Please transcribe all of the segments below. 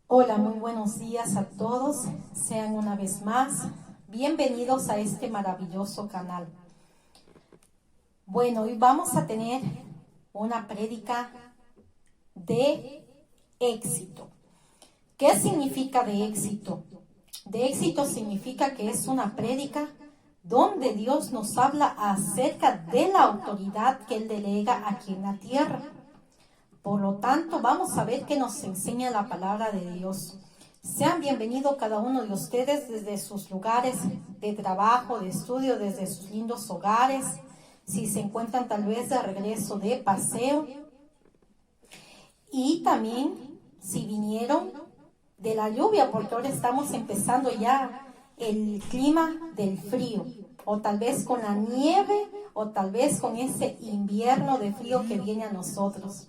Hola, muy buenos días a todos. Sean una vez más bienvenidos a este maravilloso canal. Bueno, hoy vamos a tener una prédica de éxito. ¿Qué significa de éxito? De éxito significa que es una prédica donde Dios nos habla acerca de la autoridad que Él delega aquí en la tierra. Por lo tanto, vamos a ver qué nos enseña la palabra de Dios. Sean bienvenidos cada uno de ustedes desde sus lugares de trabajo, de estudio, desde sus lindos hogares. Si se encuentran tal vez de regreso de paseo. Y también si vinieron de la lluvia, porque ahora estamos empezando ya el clima del frío. O tal vez con la nieve, o tal vez con ese invierno de frío que viene a nosotros.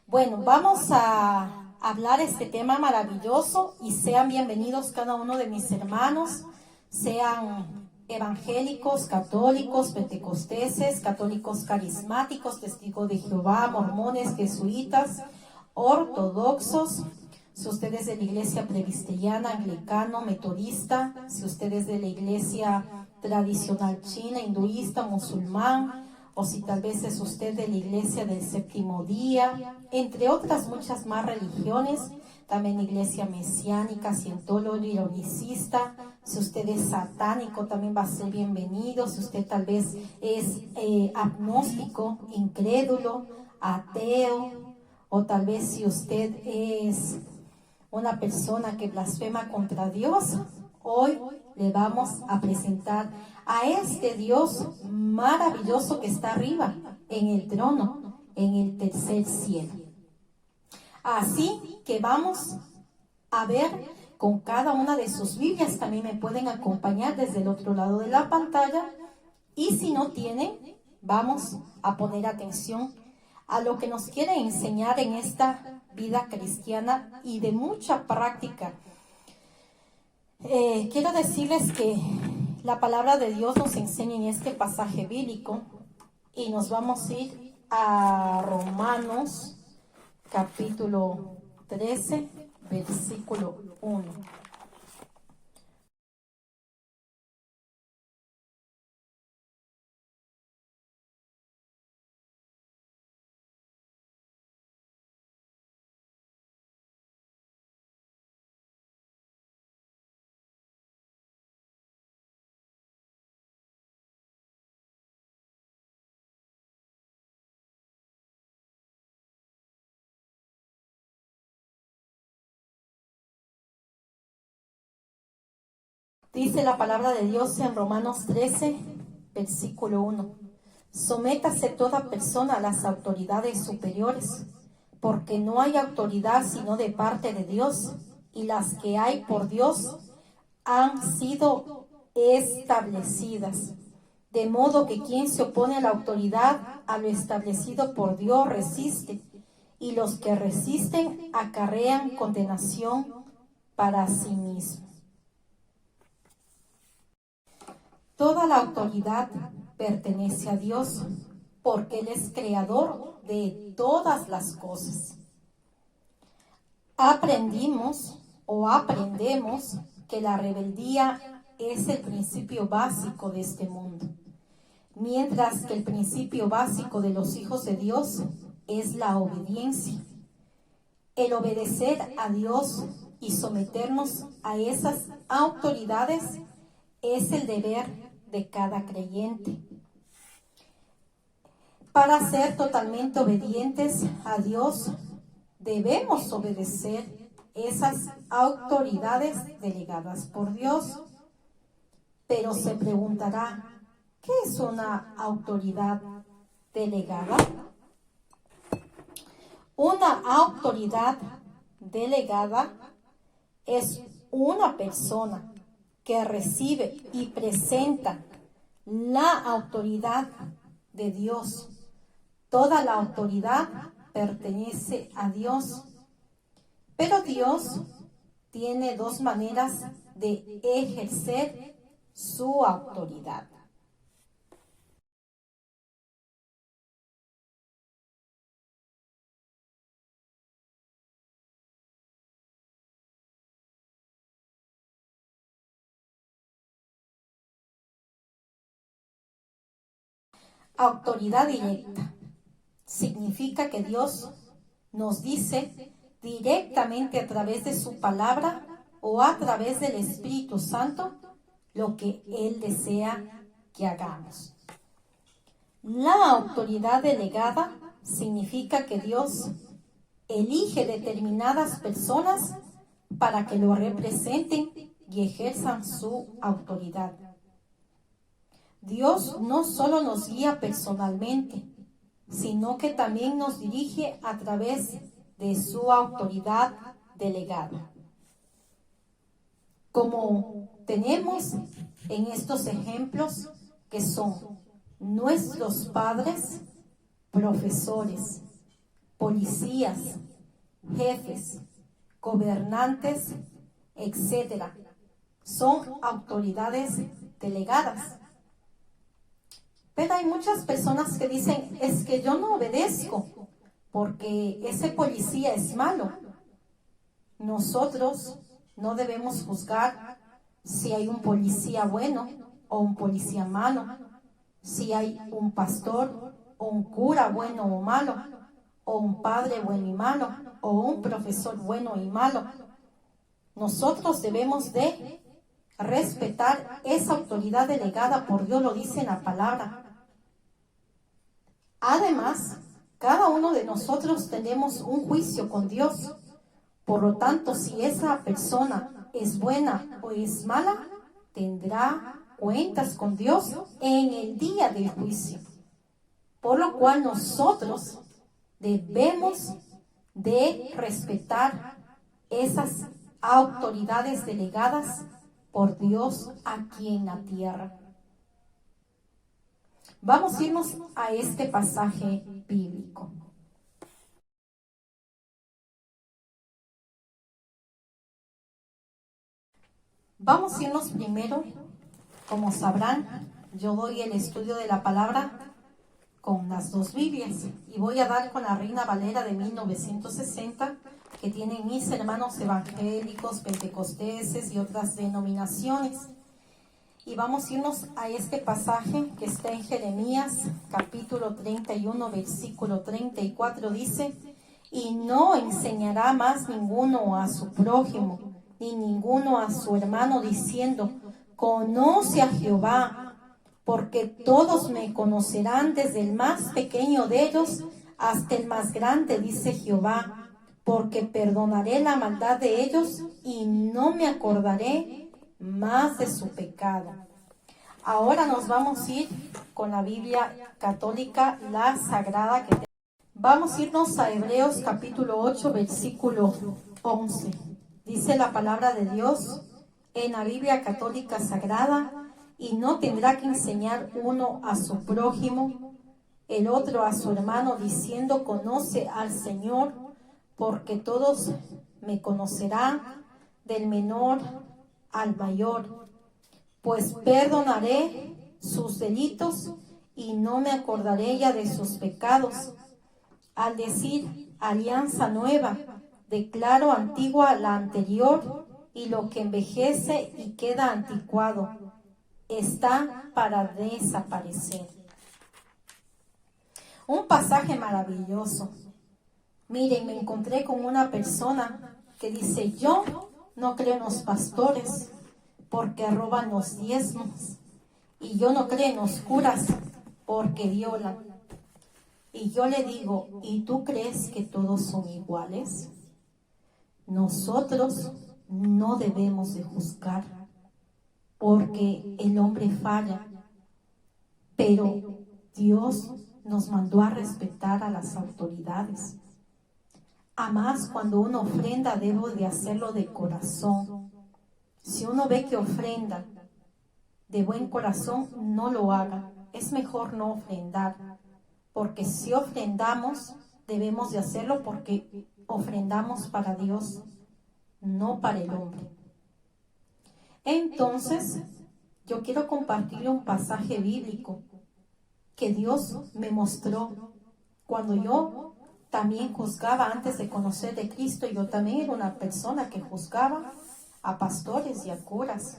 Bueno, vamos a hablar este tema maravilloso y sean bienvenidos cada uno de mis hermanos, sean evangélicos, católicos, pentecosteses, católicos carismáticos, testigos de Jehová, mormones, jesuitas, ortodoxos, si ustedes de la iglesia presbiteriana, anglicano, metodista, si ustedes de la iglesia tradicional china, hinduista, musulmán, o si tal vez es usted de la iglesia del séptimo día, entre otras muchas más religiones, también iglesia mesiánica, cientólogo, ironicista, si usted es satánico también va a ser bienvenido, si usted tal vez es agnóstico, incrédulo, ateo, o tal vez si usted es una persona que blasfema contra Dios, hoy le vamos a presentar a este Dios maravilloso que está arriba, en el trono, en el tercer cielo. Así que vamos a ver con cada una de sus Biblias. También me pueden acompañar desde el otro lado de la pantalla. Y si no tienen, vamos a poner atención a lo que nos quiere enseñar en esta vida cristiana y de mucha práctica. Quiero decirles que la palabra de Dios nos enseña en este pasaje bíblico y nos vamos a ir a Romanos capítulo 13, versículo 1. Dice la palabra de Dios en Romanos 13, versículo 1. Sométase toda persona a las autoridades superiores, porque no hay autoridad sino de parte de Dios, y las que hay por Dios han sido establecidas. De modo que quien se opone a la autoridad, a lo establecido por Dios, resiste, y los que resisten acarrean condenación para sí mismos. Toda la autoridad pertenece a Dios, porque Él es creador de todas las cosas. Aprendemos que la rebeldía es el principio básico de este mundo, mientras que el principio básico de los hijos de Dios es la obediencia. El obedecer a Dios y someternos a esas autoridades es el deber de cada creyente. Para ser totalmente obedientes a Dios, debemos obedecer esas autoridades delegadas por Dios. Pero se preguntará, ¿qué es una autoridad delegada? Una autoridad delegada es una persona que recibe y presenta la autoridad de Dios. Toda la autoridad pertenece a Dios, pero Dios tiene dos maneras de ejercer su autoridad. autoridad directa. Significa que Dios nos dice directamente a través de su palabra o a través del Espíritu Santo lo que Él desea que hagamos. La autoridad delegada significa que Dios elige determinadas personas para que lo representen y ejerzan su autoridad. Dios no solo nos guía personalmente, sino que también nos dirige a través de su autoridad delegada. Como tenemos en estos ejemplos que son nuestros padres, profesores, policías, jefes, gobernantes, etc. Son autoridades delegadas. Pero hay muchas personas que dicen, es que yo no obedezco porque ese policía es malo. Nosotros no debemos juzgar si hay un policía bueno o un policía malo, si hay un pastor o un cura bueno o malo, o un padre bueno y malo, o un profesor bueno y malo. Nosotros debemos de respetar esa autoridad delegada por Dios, lo dice en la palabra. Además, cada uno de nosotros tenemos un juicio con Dios. Por lo tanto, si esa persona es buena o es mala, tendrá cuentas con Dios en el día del juicio. Por lo cual nosotros debemos de respetar esas autoridades delegadas por Dios aquí en la tierra. Vamos a irnos a este pasaje bíblico. Vamos a irnos primero, como sabrán, yo doy el estudio de la palabra con las dos Biblias y voy a dar con la Reina Valera de 1960, que tienen mis hermanos evangélicos, pentecosteses y otras denominaciones. Y vamos a irnos a este pasaje que está en Jeremías, capítulo 31, versículo 34, dice: y no enseñará más ninguno a su prójimo, ni ninguno a su hermano, diciendo: conoce a Jehová, porque todos me conocerán, desde el más pequeño de ellos hasta el más grande, dice Jehová, porque perdonaré la maldad de ellos y no me acordaré más de su pecado. Ahora nos vamos a ir con la Biblia católica, la Sagrada. Vamos a irnos a Hebreos capítulo 8, versículo 11. Dice la palabra de Dios en la Biblia católica sagrada: y no tendrá que enseñar uno a su prójimo, el otro a su hermano, diciendo: conoce al Señor, porque todos me conocerán, del menor al mayor, pues perdonaré sus delitos y no me acordaré ya de sus pecados. Al decir alianza nueva, declaro antigua la anterior, y lo que envejece y queda anticuado está para desaparecer. Un pasaje maravilloso. Miren, me encontré con una persona que dice: yo no creo en los pastores porque roban los diezmos, y yo no creo en los curas porque violan. Y yo le digo: ¿y tú crees que todos son iguales? Nosotros no debemos de juzgar, porque el hombre falla, pero Dios nos mandó a respetar a las autoridades. Además, cuando uno ofrenda, debo de hacerlo de corazón. Si uno ve que ofrenda de buen corazón, no lo haga. Es mejor no ofrendar, porque si ofrendamos, debemos de hacerlo porque ofrendamos para Dios, no para el hombre. Entonces, yo quiero compartirle un pasaje bíblico que Dios me mostró cuando yo también juzgaba antes de conocer de Cristo. Yo también era una persona que juzgaba a pastores y a curas,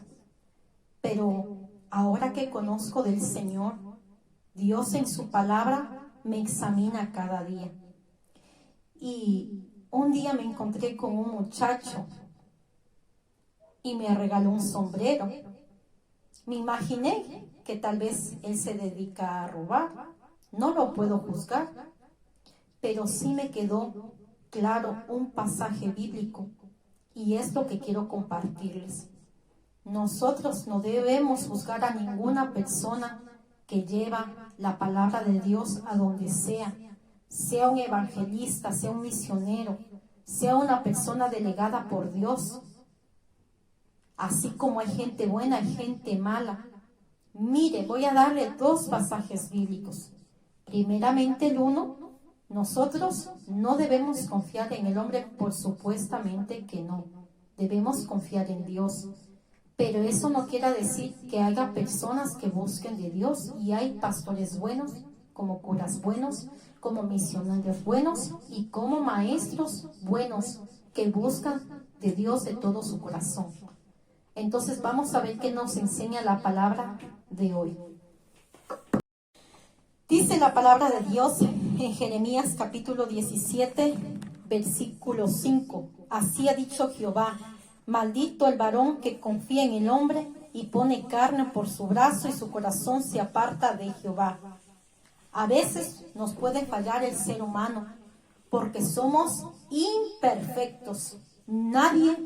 pero ahora que conozco del Señor, Dios en su palabra me examina cada día. Y un día me encontré con un muchacho y me regaló un sombrero. Me imaginé que tal vez él se dedica a robar. No lo puedo juzgar, pero sí me quedó claro un pasaje bíblico y es lo que quiero compartirles. Nosotros no debemos juzgar a ninguna persona que lleva la palabra de Dios a donde sea un evangelista, sea un misionero, sea una persona delegada por Dios. Así como hay gente buena, hay gente mala. Mire, voy a darle 2 pasajes bíblicos. Primeramente el 1, nosotros no debemos confiar en el hombre, por supuestamente que no. Debemos confiar en Dios. Pero eso no quiere decir que haya personas que busquen de Dios, y hay pastores buenos, como curas buenos, como misioneros buenos y como maestros buenos que buscan de Dios de todo su corazón. Entonces vamos a ver qué nos enseña la palabra de hoy. Dice la palabra de Dios en Jeremías capítulo 17, versículo 5. Así ha dicho Jehová: maldito el varón que confía en el hombre y pone carne por su brazo y su corazón se aparta de Jehová. A veces nos puede fallar el ser humano porque somos imperfectos. Nadie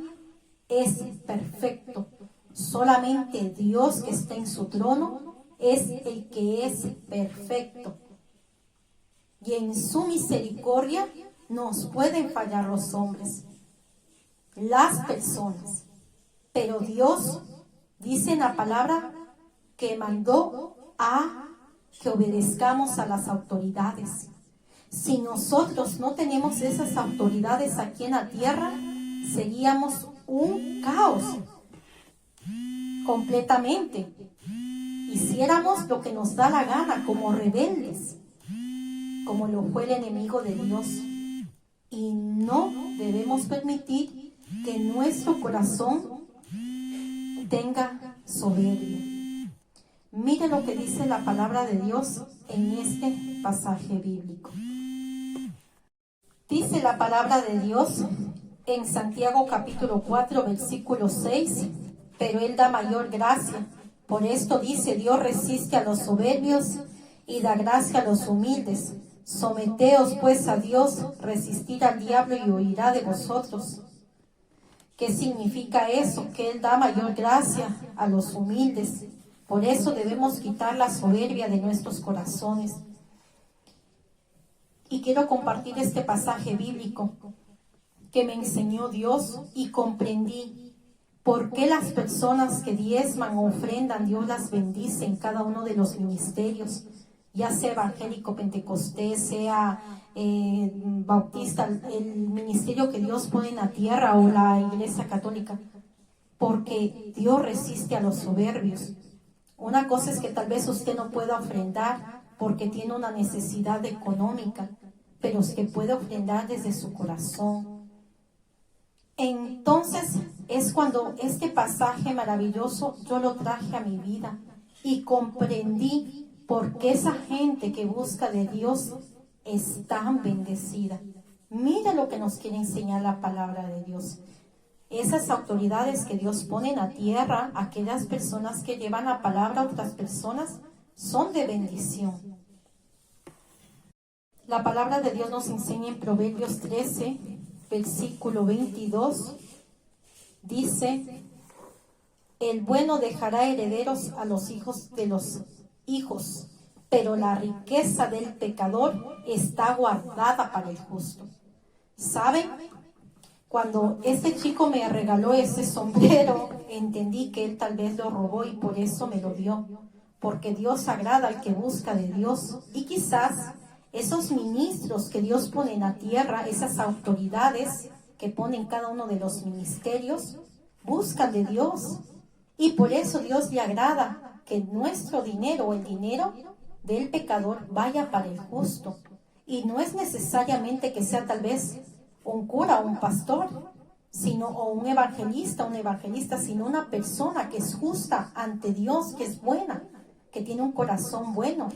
es perfecto. Solamente Dios que está en su trono es el que es perfecto. Y en su misericordia nos pueden fallar los hombres, las personas. Pero Dios dice en la palabra que mandó a que obedezcamos a las autoridades. Si nosotros no tenemos esas autoridades aquí en la tierra, seríamos un caos completamente. Hiciéramos lo que nos da la gana como rebeldes, como lo fue el enemigo de Dios. Y no debemos permitir que nuestro corazón tenga soberbia. Mire lo que dice la palabra de Dios en este pasaje bíblico. Dice la palabra de Dios en Santiago capítulo 4, versículo 6, pero Él da mayor gracia. Por esto dice: Dios resiste a los soberbios y da gracia a los humildes. Someteos pues a Dios, resistid al diablo y huirá de vosotros. ¿Qué significa eso? Que Él da mayor gracia a los humildes. Por eso debemos quitar la soberbia de nuestros corazones. Y quiero compartir este pasaje bíblico que me enseñó Dios y comprendí por qué las personas que diezman o ofrendan, Dios las bendice en cada uno de los ministerios, ya sea evangélico, pentecostés, sea bautista, el ministerio que Dios pone en la tierra, o la iglesia católica, porque Dios resiste a los soberbios. Una cosa es que tal vez usted no pueda ofrendar porque tiene una necesidad económica, pero es que puede ofrendar desde su corazón. Entonces es cuando este pasaje maravilloso yo lo traje a mi vida y comprendí por qué esa gente que busca de Dios es tan bendecida. Mira lo que nos quiere enseñar la palabra de Dios. Esas autoridades que Dios pone en la tierra, aquellas personas que llevan la palabra a otras personas, son de bendición. La palabra de Dios nos enseña en Proverbios 13, versículo 22, dice: el bueno dejará herederos a los hijos de los hijos, pero la riqueza del pecador está guardada para el justo. ¿Saben? Cuando este chico me regaló ese sombrero, entendí que él tal vez lo robó y por eso me lo dio, porque Dios agrada al que busca de Dios. Y quizás esos ministros que Dios pone en la tierra, esas autoridades que ponen cada uno de los ministerios, buscan de Dios. Y por eso Dios le agrada que nuestro dinero o el dinero del pecador vaya para el justo. Y no es necesariamente que sea tal vez un cura o un pastor, sino o un evangelista, sino una persona que es justa ante Dios, que es buena, que tiene un corazón bueno.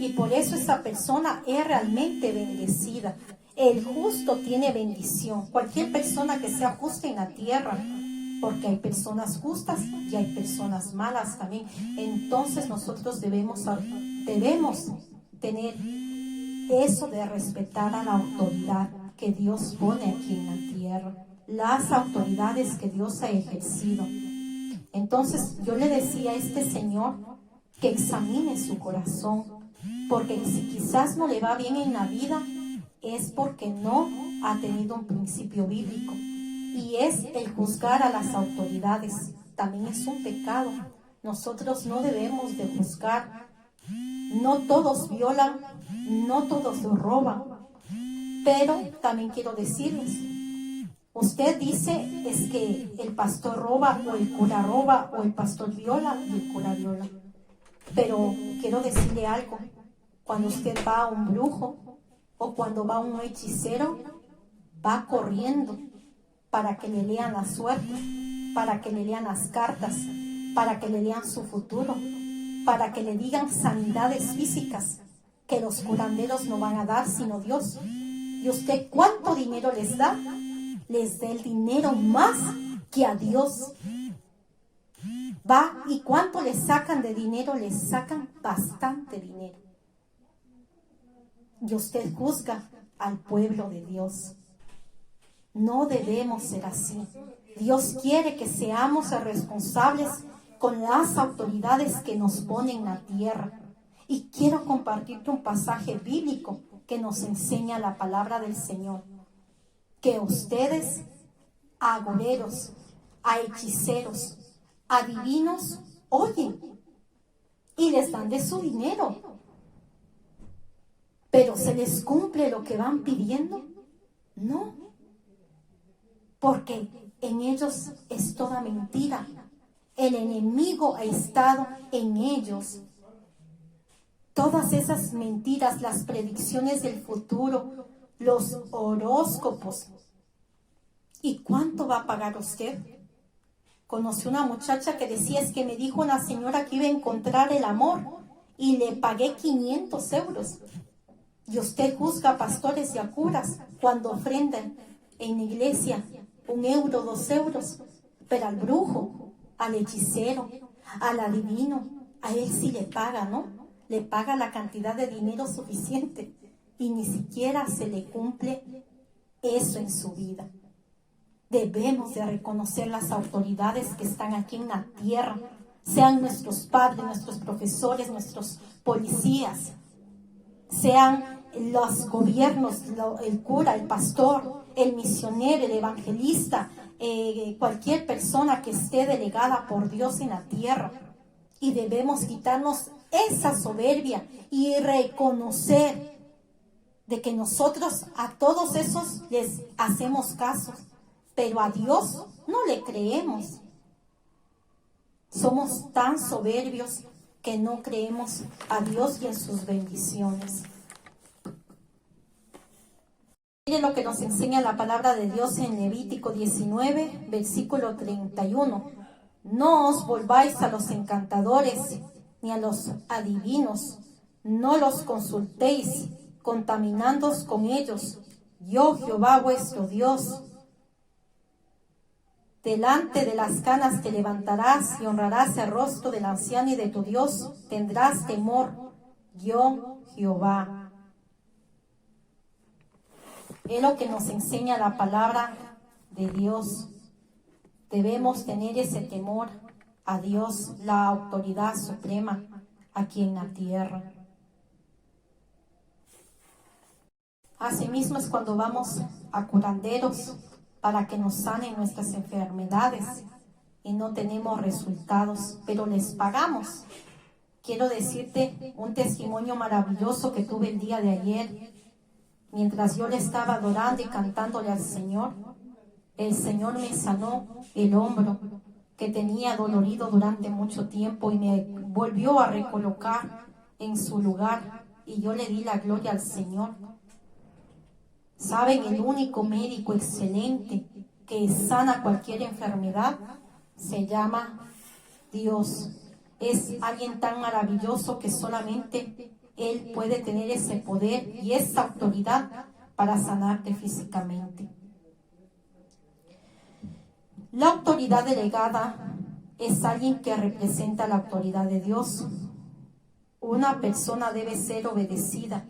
Y por eso esa persona es realmente bendecida. El justo tiene bendición. Cualquier persona que sea justa en la tierra, porque hay personas justas y hay personas malas también. Entonces nosotros debemos tener eso de respetar a la autoridad que Dios pone aquí en la tierra, las autoridades que Dios ha ejercido. Entonces yo le decía a este señor que examine su corazón, porque si quizás no le va bien en la vida, es porque no ha tenido un principio bíblico. Y es el juzgar a las autoridades. También es un pecado. Nosotros no debemos de juzgar. No todos violan, no todos lo roban. Pero también quiero decirles, usted dice es que el pastor roba, o el cura roba, o el pastor viola y el cura viola. Pero quiero decirle algo. Cuando usted va a un brujo o cuando va a un hechicero, va corriendo para que le lean la suerte, para que le lean las cartas, para que le lean su futuro, para que le digan sanidades físicas que los curanderos no van a dar sino Dios. ¿Y usted cuánto dinero les da? Les da el dinero más que a Dios. Va, ¿y cuánto les sacan de dinero? Les sacan bastante dinero. Y usted juzga al pueblo de Dios. No debemos ser así. Dios quiere que seamos responsables con las autoridades que nos ponen en la tierra. Y quiero compartirte un pasaje bíblico que nos enseña la palabra del Señor. Que ustedes, a agoreros, a hechiceros, adivinos, oyen y les dan de su dinero. Pero ¿se les cumple lo que van pidiendo? No. Porque en ellos es toda mentira. El enemigo ha estado en ellos. Todas esas mentiras, las predicciones del futuro, los horóscopos. ¿Y cuánto va a pagar usted? Conocí una muchacha que decía, es que me dijo una señora que iba a encontrar el amor y le pagué 500 euros. Y usted juzga a pastores y a curas cuando ofrendan en la iglesia 1 euro, 2 euros, pero al brujo, al hechicero, al adivino, a él sí le paga, ¿no? Le paga la cantidad de dinero suficiente y ni siquiera se le cumple eso en su vida. Debemos de reconocer las autoridades que están aquí en la tierra, sean nuestros padres, nuestros profesores, nuestros policías, sean los gobiernos, el cura, el pastor, el misionero, el evangelista, cualquier persona que esté delegada por Dios en la tierra. Y debemos quitarnos esa soberbia y reconocer de que nosotros a todos esos les hacemos caso, pero a Dios no le creemos. Somos tan soberbios que no creemos a Dios y en sus bendiciones. Miren lo que nos enseña la palabra de Dios en Levítico 19, versículo 31. No os volváis a los encantadores ni a los adivinos, no los consultéis, contaminándoos con ellos. Yo, Jehová vuestro Dios. Delante de las canas te levantarás y honrarás el rostro del anciano y de tu Dios tendrás temor. Yo, Jehová. Es lo que nos enseña la palabra de Dios. Debemos tener ese temor a Dios, la autoridad suprema aquí en la tierra. Asimismo es cuando vamos a curanderos para que nos sanen nuestras enfermedades y no tenemos resultados, pero les pagamos. Quiero decirte un testimonio maravilloso que tuve el día de ayer. Mientras yo le estaba adorando y cantándole al Señor, el Señor me sanó el hombro que tenía dolorido durante mucho tiempo y me volvió a recolocar en su lugar y yo le di la gloria al Señor. ¿Saben? El único médico excelente que sana cualquier enfermedad se llama Dios. es alguien tan maravilloso que solamente Él puede tener ese poder y esa autoridad para sanarte físicamente. La autoridad delegada es alguien que representa la autoridad de Dios. Una persona debe ser obedecida.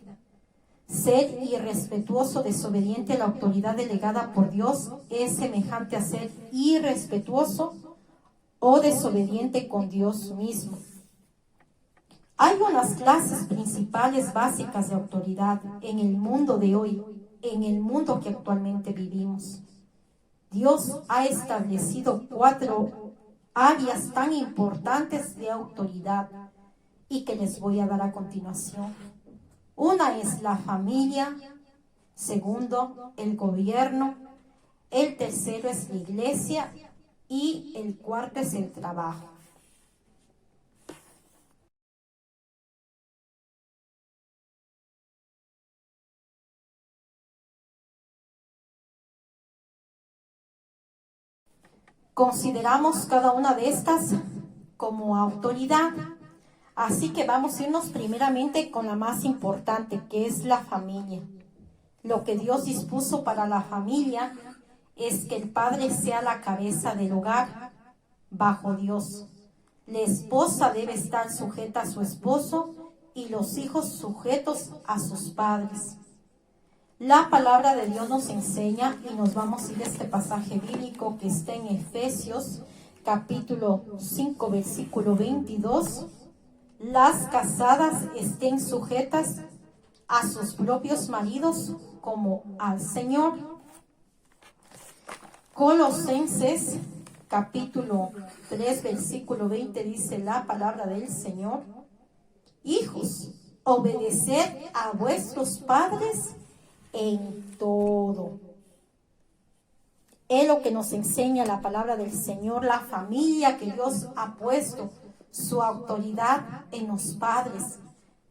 Ser irrespetuoso, desobediente a la autoridad delegada por Dios es semejante a ser irrespetuoso o desobediente con Dios mismo. Hay unas clases principales básicas de autoridad en el mundo de hoy, en el mundo que actualmente vivimos. Dios ha establecido 4 áreas tan importantes de autoridad y que les voy a dar a continuación. Una es la familia, segundo, el gobierno, el tercero es la iglesia y el cuarto es el trabajo. Consideramos cada una de estas como autoridad. Así que vamos a irnos primeramente con la más importante, que es la familia. Lo que Dios dispuso para la familia es que el padre sea la cabeza del hogar bajo Dios. La esposa debe estar sujeta a su esposo y los hijos sujetos a sus padres. La palabra de Dios nos enseña, y nos vamos a ir a este pasaje bíblico que está en Efesios capítulo 5 versículo 22. Las casadas estén sujetas a sus propios maridos como al Señor. Colosenses capítulo 3 versículo 20 dice la palabra del Señor: hijos, obedeced a vuestros padres en todo. Es lo que nos enseña la palabra del Señor, la familia que Dios ha puesto su autoridad en los padres,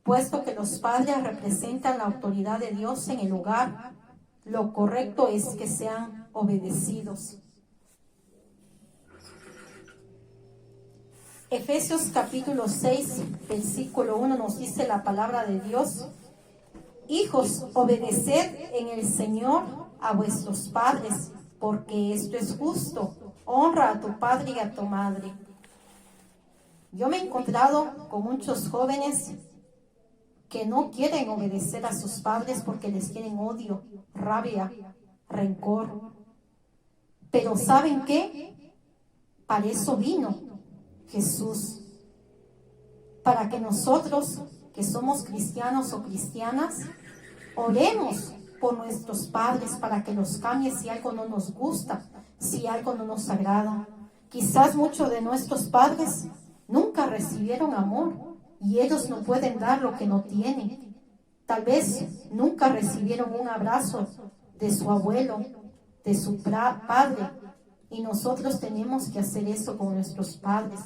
puesto que los padres representan la autoridad de Dios en el hogar. Lo correcto es que sean obedecidos. Efesios capítulo 6, versículo 1 nos dice la palabra de Dios: hijos, obedeced en el Señor a vuestros padres, porque esto es justo. Honra a tu padre y a tu madre. Yo me he encontrado con muchos jóvenes que no quieren obedecer a sus padres porque les tienen odio, rabia, rencor. Pero ¿saben qué? Para eso vino Jesús. Para que nosotros, que somos cristianos o cristianas, oremos por nuestros padres para que los cambie si algo no nos gusta, si algo no nos agrada. Quizás muchos de nuestros padres nunca recibieron amor y ellos no pueden dar lo que no tienen. Tal vez nunca recibieron un abrazo de su abuelo, de su padre, y nosotros tenemos que hacer eso con nuestros padres.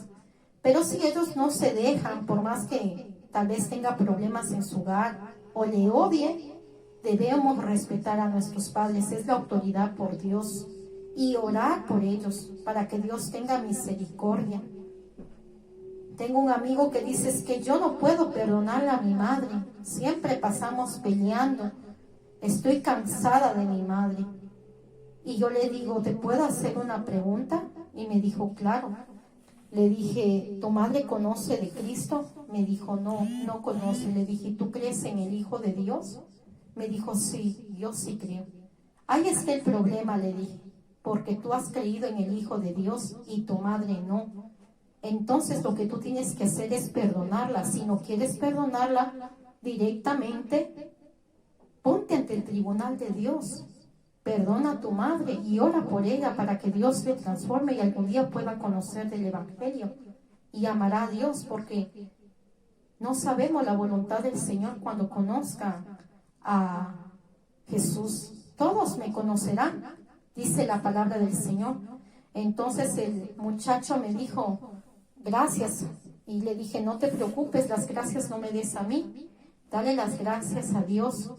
Pero si ellos no se dejan, por más que tal vez tenga problemas en su hogar o le odie, debemos respetar a nuestros padres. Es la autoridad por Dios, y orar por ellos para que Dios tenga misericordia. Tengo un amigo que dice: es que yo no puedo perdonarle a mi madre, siempre pasamos peleando, estoy cansada de mi madre. Y yo le digo: ¿te puedo hacer una pregunta? Y me dijo: claro. Le dije: ¿tu madre conoce de Cristo? Me dijo: no, no conoce. Le dije: ¿tú crees en el Hijo de Dios? Me dijo: sí, yo sí creo. Ahí está el problema, le dije, porque tú has creído en el Hijo de Dios y tu madre no. Entonces lo que tú tienes que hacer es perdonarla. Si no quieres perdonarla directamente, ponte ante el tribunal de Dios. Perdona a tu madre y ora por ella para que Dios le transforme y algún día pueda conocer del Evangelio y amará a Dios, porque no sabemos la voluntad del Señor cuando conozca a Jesús. Todos me conocerán, dice la palabra del Señor. Entonces el muchacho me dijo: gracias. Y le dije: no te preocupes, las gracias no me des a mí, dale las gracias a Dios.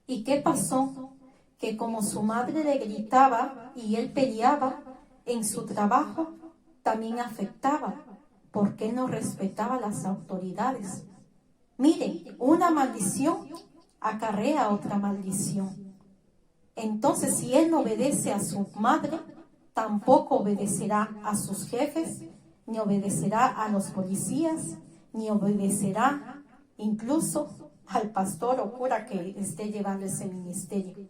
¿Y qué pasó? Que como su madre le gritaba y él peleaba en su trabajo, también afectaba, porque él no respetaba las autoridades. Miren, una maldición acarrea otra maldición. Entonces, si él no obedece a su madre, tampoco obedecerá a sus jefes, ni obedecerá a los policías, ni obedecerá incluso al pastor o cura que esté llevando ese ministerio.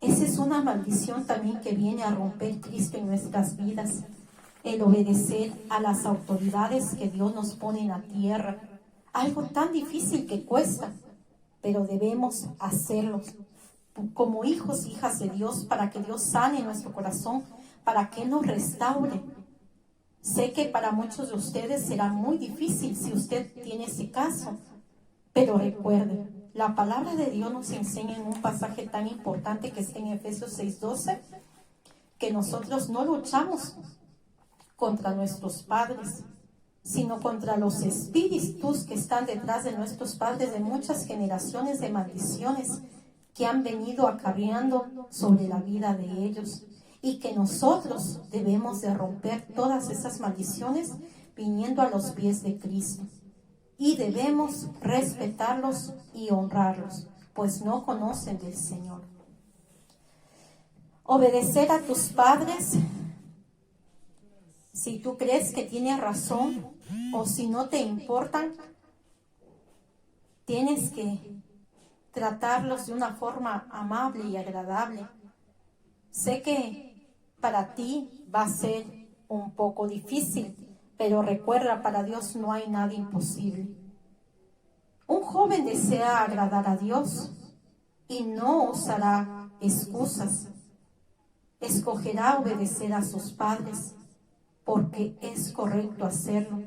Esa es una maldición también que viene a romper Cristo en nuestras vidas, el obedecer a las autoridades que Dios nos pone en la tierra. Algo tan difícil que cuesta, pero debemos hacerlo como hijos e hijas de Dios, para que Dios sane nuestro corazón, para que nos restaure. Sé que para muchos de ustedes será muy difícil si usted tiene ese caso, pero recuerde, la palabra de Dios nos enseña en un pasaje tan importante que está en Efesios 6:12, que nosotros no luchamos contra nuestros padres, sino contra los espíritus que están detrás de nuestros padres, de muchas generaciones de maldiciones que han venido acarreando sobre la vida de ellos, y que nosotros debemos de romper todas esas maldiciones viniendo a los pies de Cristo. Y debemos respetarlos y honrarlos, pues no conocen del Señor. Obedecer a tus padres, si tú crees que tienes razón o si no te importan, tienes que tratarlos de una forma amable y agradable. Sé que para ti va a ser un poco difícil, pero recuerda, para Dios no hay nada imposible. Un joven desea agradar a Dios y no usará excusas. Escogerá obedecer a sus padres porque es correcto hacerlo.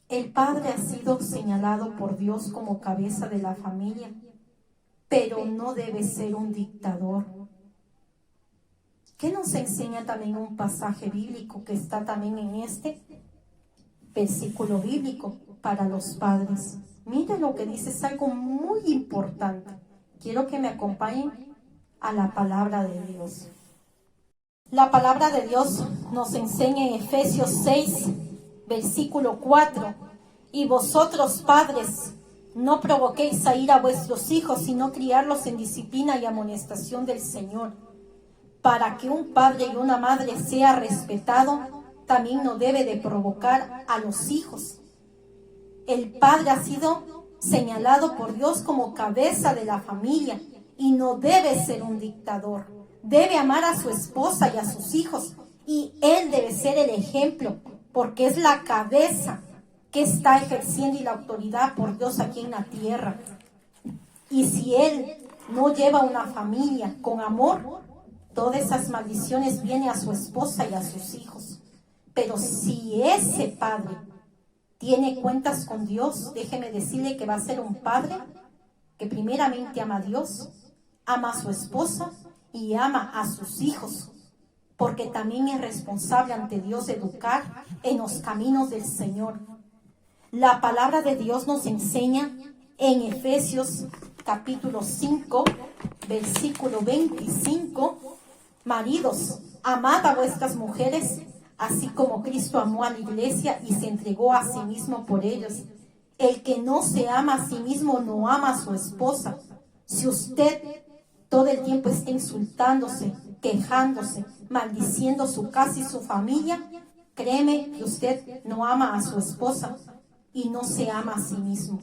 El padre ha sido señalado por Dios como cabeza de la familia, pero no debe ser un dictador. ¿Qué nos enseña también un pasaje bíblico que está también en este versículo bíblico para los padres? Mire lo que dice, es algo muy importante. Quiero que me acompañen a la palabra de Dios. La palabra de Dios nos enseña en Efesios 6, versículo 4. Y vosotros, padres, no provoquéis a ira a vuestros hijos, sino criarlos en disciplina y amonestación del Señor. Para que un padre y una madre sea respetado, también no debe de provocar a los hijos. El padre ha sido señalado por Dios como cabeza de la familia y no debe ser un dictador. Debe amar a su esposa y a sus hijos, y él debe ser el ejemplo, porque es la cabeza que está ejerciendo y la autoridad por Dios aquí en la tierra. Y si él no lleva una familia con amor, todas esas maldiciones vienen a su esposa y a sus hijos. Pero si ese padre tiene cuentas con Dios, déjeme decirle que va a ser un padre que primeramente ama a Dios, ama a su esposa y ama a sus hijos, porque también es responsable ante Dios de educar en los caminos del Señor. La palabra de Dios nos enseña en Efesios capítulo 5, versículo 25, maridos, amad a vuestras mujeres, así como Cristo amó a la iglesia y se entregó a sí mismo por ellos. El que no se ama a sí mismo no ama a su esposa. Si usted todo el tiempo está insultándose, quejándose, maldiciendo su casa y su familia, créeme que usted no ama a su esposa y no se ama a sí mismo.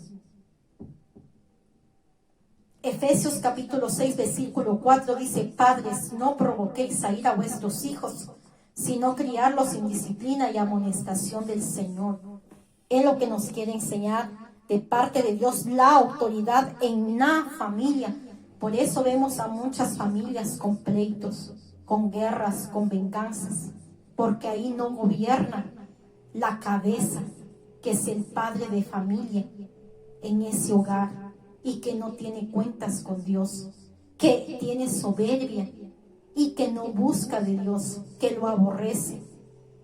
Efesios capítulo 6, versículo 4 dice: padres, no provoquéis a ira a vuestros hijos, sino criarlos en disciplina y amonestación del Señor. Es lo que nos quiere enseñar de parte de Dios, la autoridad en la familia. Por eso vemos a muchas familias con pleitos, con guerras, con venganzas, porque ahí no gobierna la cabeza, que es el padre de familia en ese hogar, y que no tiene cuentas con Dios, que tiene soberbia y que no busca de Dios, que lo aborrece,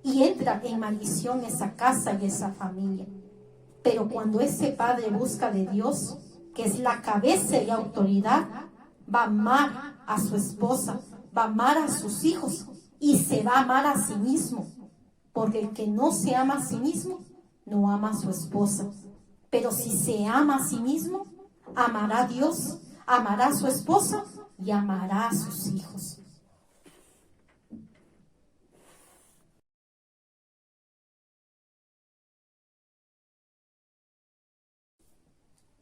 y entra en maldición esa casa y esa familia. Pero cuando ese padre busca de Dios, que es la cabeza y autoridad, va a amar a su esposa, va a amar a sus hijos y se va a amar a sí mismo. porque el que no se ama a sí mismo, no ama a su esposa. Pero si se ama a sí mismo, amará a Dios, amará a su esposa y amará a sus hijos.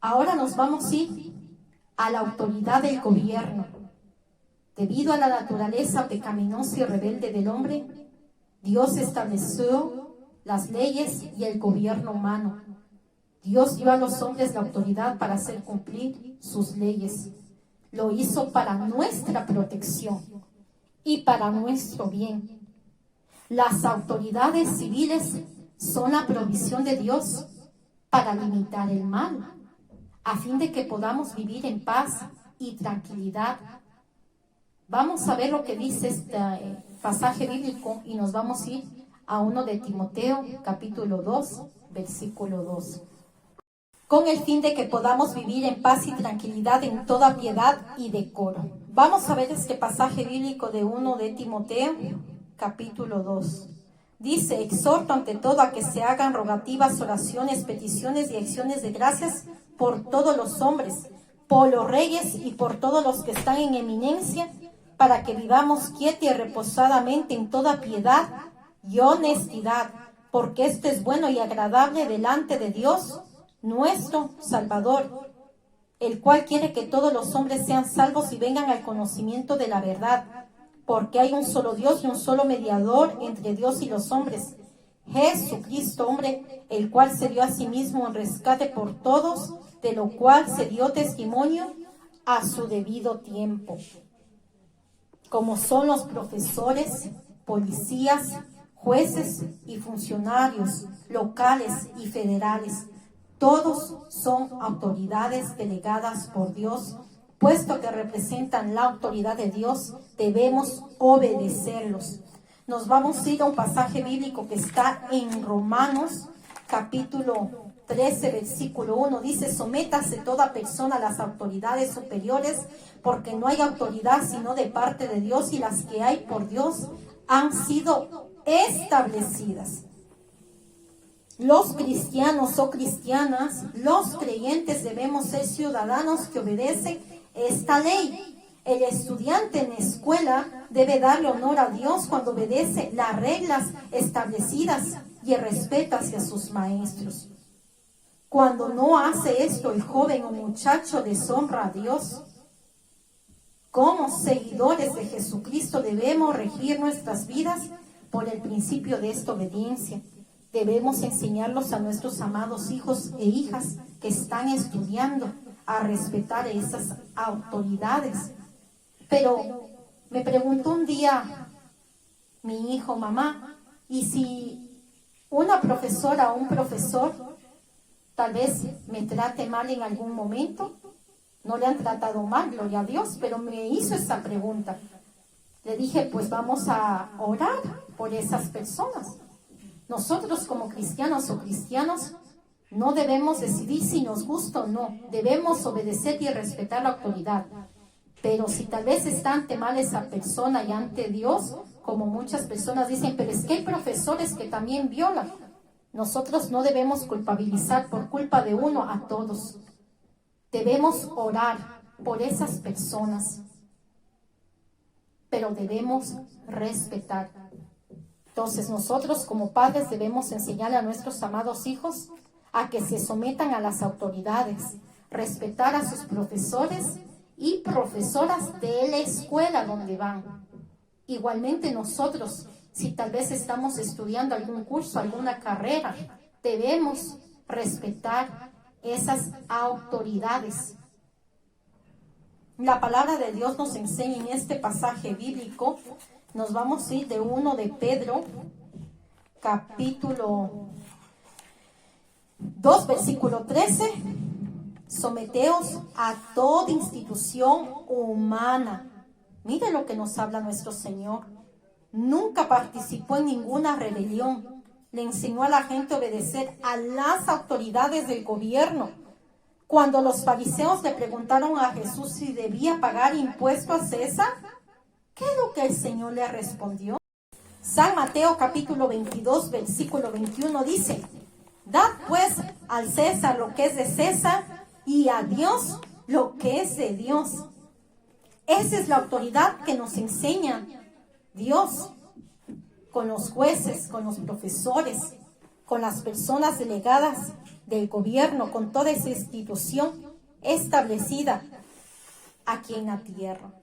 Ahora nos vamos a ir a la autoridad del gobierno. Debido a la naturaleza pecaminosa y rebelde del hombre, Dios estableció las leyes y el gobierno humano. Dios dio a los hombres la autoridad para hacer cumplir sus leyes. Lo hizo para nuestra protección y para nuestro bien. Las autoridades civiles son la provisión de Dios para limitar el mal, a fin de que podamos vivir en paz y tranquilidad. Vamos a ver lo que dice este pasaje bíblico y nos vamos a ir a 1 de Timoteo, capítulo 2, versículo 2. Con el fin de que podamos vivir en paz y tranquilidad en toda piedad y decoro. Vamos a ver este pasaje bíblico de 1 de Timoteo, capítulo 2. Dice: exhorto ante todo a que se hagan rogativas, oraciones, peticiones y acciones de gracias por todos los hombres, por los reyes y por todos los que están en eminencia, para que vivamos quieta y reposadamente en toda piedad y honestidad, porque esto es bueno y agradable delante de Dios, nuestro Salvador, el cual quiere que todos los hombres sean salvos y vengan al conocimiento de la verdad, porque hay un solo Dios y un solo mediador entre Dios y los hombres, Jesucristo hombre, el cual se dio a sí mismo en rescate por todos, de lo cual se dio testimonio a su debido tiempo. Como son los profesores, policías, jueces y funcionarios locales y federales, todos son autoridades delegadas por Dios. Puesto que representan la autoridad de Dios, debemos obedecerlos. Nos vamos a ir a un pasaje bíblico que está en Romanos, capítulo 13, versículo 1. Dice: sométase toda persona a las autoridades superiores, porque no hay autoridad sino de parte de Dios, y las que hay por Dios han sido establecidas. Los cristianos o cristianas, los creyentes, debemos ser ciudadanos que obedecen esta ley. El estudiante en la escuela debe darle honor a Dios cuando obedece las reglas establecidas y respeta hacia sus maestros. Cuando no hace esto, el joven o muchacho deshonra a Dios. Como seguidores de Jesucristo debemos regir nuestras vidas por el principio de esta obediencia. Debemos enseñarlos a nuestros amados hijos e hijas que están estudiando a respetar esas autoridades. Pero me preguntó un día mi hijo: mamá, ¿y si una profesora o un profesor tal vez me trate mal en algún momento? No le han tratado mal, gloria a Dios, pero me hizo esa pregunta. Le dije: pues vamos a orar por esas personas. Nosotros como cristianos o cristianos no debemos decidir si nos gusta o no. Debemos obedecer y respetar la autoridad. Pero si tal vez está ante mal esa persona y ante Dios, como muchas personas dicen, pero es que hay profesores que también violan. Nosotros no debemos culpabilizar por culpa de uno a todos. Debemos orar por esas personas, pero debemos respetar. Entonces nosotros como padres debemos enseñar a nuestros amados hijos a que se sometan a las autoridades, respetar a sus profesores y profesoras de la escuela donde van. Igualmente nosotros, si tal vez estamos estudiando algún curso, alguna carrera, debemos respetar esas autoridades. La palabra de Dios nos enseña en este pasaje bíblico. Nos vamos a ir de 1 de Pedro, capítulo 2, versículo 13. Someteos a toda institución humana. Mire lo que nos habla nuestro Señor. Nunca participó en ninguna rebelión. Le enseñó a la gente a obedecer a las autoridades del gobierno. Cuando los fariseos le preguntaron a Jesús si debía pagar impuesto a César, ¿qué es lo que el Señor le respondió? San Mateo capítulo 22, versículo 21 dice: dad pues al César lo que es de César y a Dios lo que es de Dios. Esa es la autoridad que nos enseña Dios con los jueces, con los profesores, con las personas delegadas del gobierno, con toda esa institución establecida aquí en la tierra.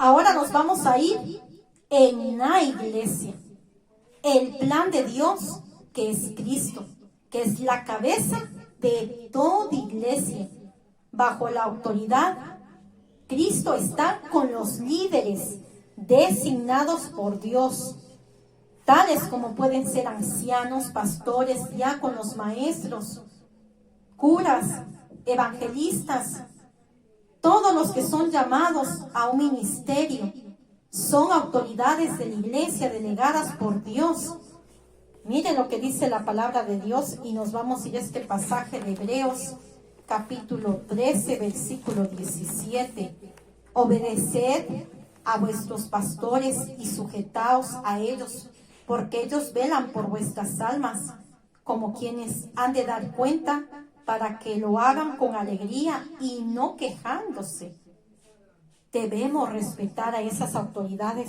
Ahora nos vamos a ir en la iglesia. El plan de Dios, que es Cristo, que es la cabeza de toda iglesia. Bajo la autoridad, Cristo está con los líderes designados por Dios, tales como pueden ser ancianos, pastores, diáconos, maestros, curas, evangelistas. Todos los que son llamados a un ministerio son autoridades de la iglesia delegadas por Dios. Miren lo que dice la palabra de Dios y nos vamos a ir a este pasaje de Hebreos, capítulo 13, versículo 17. Obedeced a vuestros pastores y sujetaos a ellos, porque ellos velan por vuestras almas, como quienes han de dar cuenta, para que lo hagan con alegría y no quejándose. Debemos respetar a esas autoridades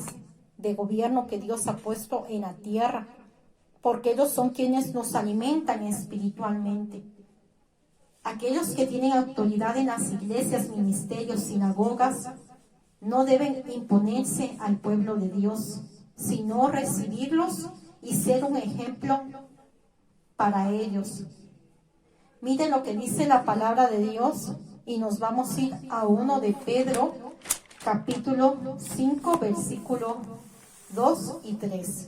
de gobierno que Dios ha puesto en la tierra, porque ellos son quienes nos alimentan espiritualmente. Aquellos que tienen autoridad en las iglesias, ministerios, sinagogas, no deben imponerse al pueblo de Dios, sino recibirlos y ser un ejemplo para ellos. Miren lo que dice la palabra de Dios y nos vamos a ir a 1 de Pedro, capítulo 5, versículo 2 y 3.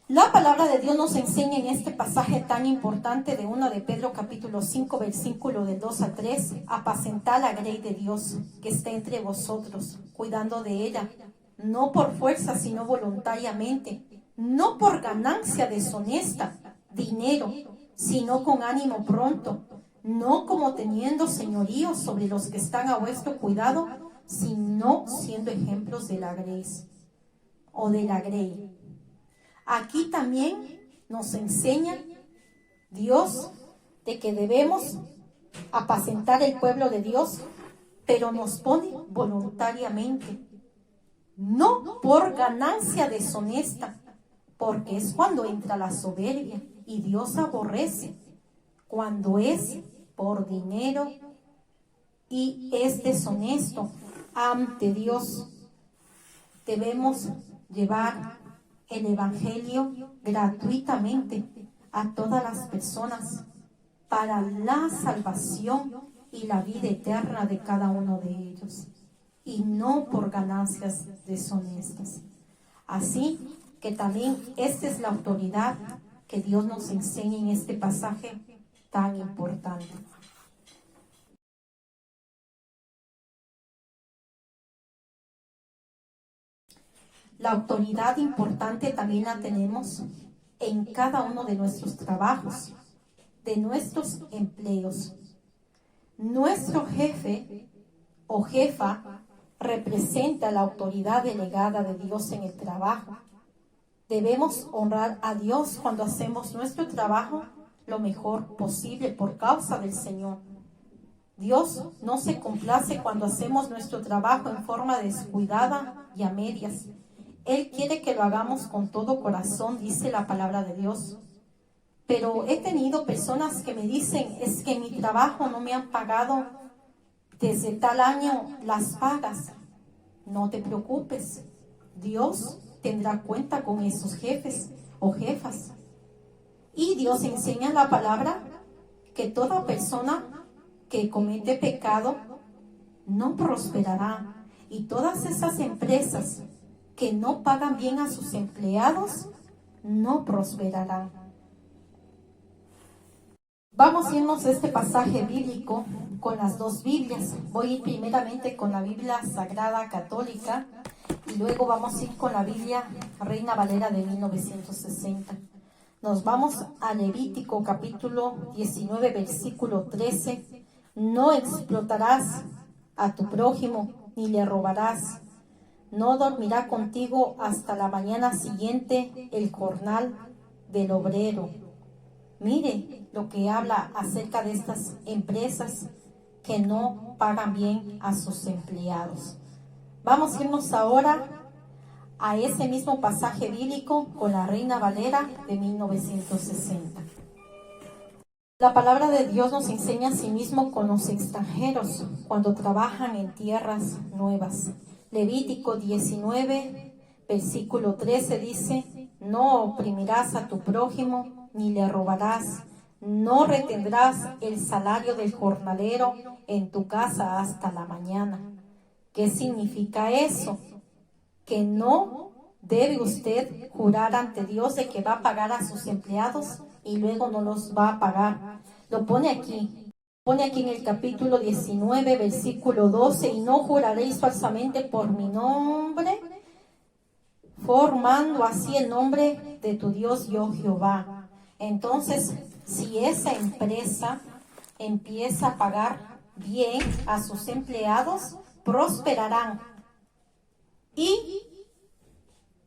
La palabra de Dios nos enseña en este pasaje tan importante de 1 de Pedro, capítulo 5, versículo del 2 a 3, apacentad la grey de Dios que está entre vosotros, cuidando de ella, no por fuerza, sino voluntariamente, no por ganancia deshonesta, dinero, sino con ánimo pronto, no como teniendo señorío sobre los que están a vuestro cuidado, sino siendo ejemplos de la grey o de la grey. Aquí también nos enseña Dios de que debemos apacentar el pueblo de Dios, pero nos pone voluntariamente, no por ganancia deshonesta, porque es cuando entra la soberbia y Dios aborrece cuando es por dinero y es deshonesto ante Dios. Debemos llevar el evangelio gratuitamente a todas las personas para la salvación y la vida eterna de cada uno de ellos, y no por ganancias deshonestas. Así que también esta es la autoridad que Dios nos enseña en este pasaje tan importante. La autoridad importante también la tenemos en cada uno de nuestros trabajos, de nuestros empleos. Nuestro jefe o jefa representa la autoridad delegada de Dios en el trabajo. Debemos honrar a Dios cuando hacemos nuestro trabajo lo mejor posible por causa del Señor. Dios no se complace cuando hacemos nuestro trabajo en forma descuidada y a medias. Él quiere que lo hagamos con todo corazón, dice la palabra de Dios. Pero he tenido personas que me dicen, es que mi trabajo no me han pagado desde tal año las pagas. No te preocupes, Dios tendrá cuenta con esos jefes o jefas. Y Dios enseña en la palabra que toda persona que comete pecado no prosperará. Y todas esas empresas que no pagan bien a sus empleados no prosperarán. Vamos a irnos a este pasaje bíblico con las dos Biblias. Voy a ir primeramente con la Biblia Sagrada Católica y luego vamos a ir con la Biblia Reina Valera de 1960. Nos vamos a Levítico capítulo 19, versículo 13. No explotarás a tu prójimo, ni le robarás. No dormirá contigo hasta la mañana siguiente el jornal del obrero. Mire lo que habla acerca de estas empresas que no pagan bien a sus empleados. Vamos a irnos ahora a ese mismo pasaje bíblico con la Reina Valera de 1960. La palabra de Dios nos enseña asimismo con los extranjeros cuando trabajan en tierras nuevas. Levítico 19, versículo 13 dice: no oprimirás a tu prójimo, ni le robarás. No retendrás el salario del jornalero en tu casa hasta la mañana. ¿Qué significa eso? Que no debe usted jurar ante Dios de que va a pagar a sus empleados y luego no los va a pagar. Lo pone aquí en el capítulo 19, versículo 12: y no juraréis falsamente por mi nombre, formando así el nombre de tu Dios, yo Jehová. Entonces, si esa empresa empieza a pagar bien a sus empleados, prosperarán. Y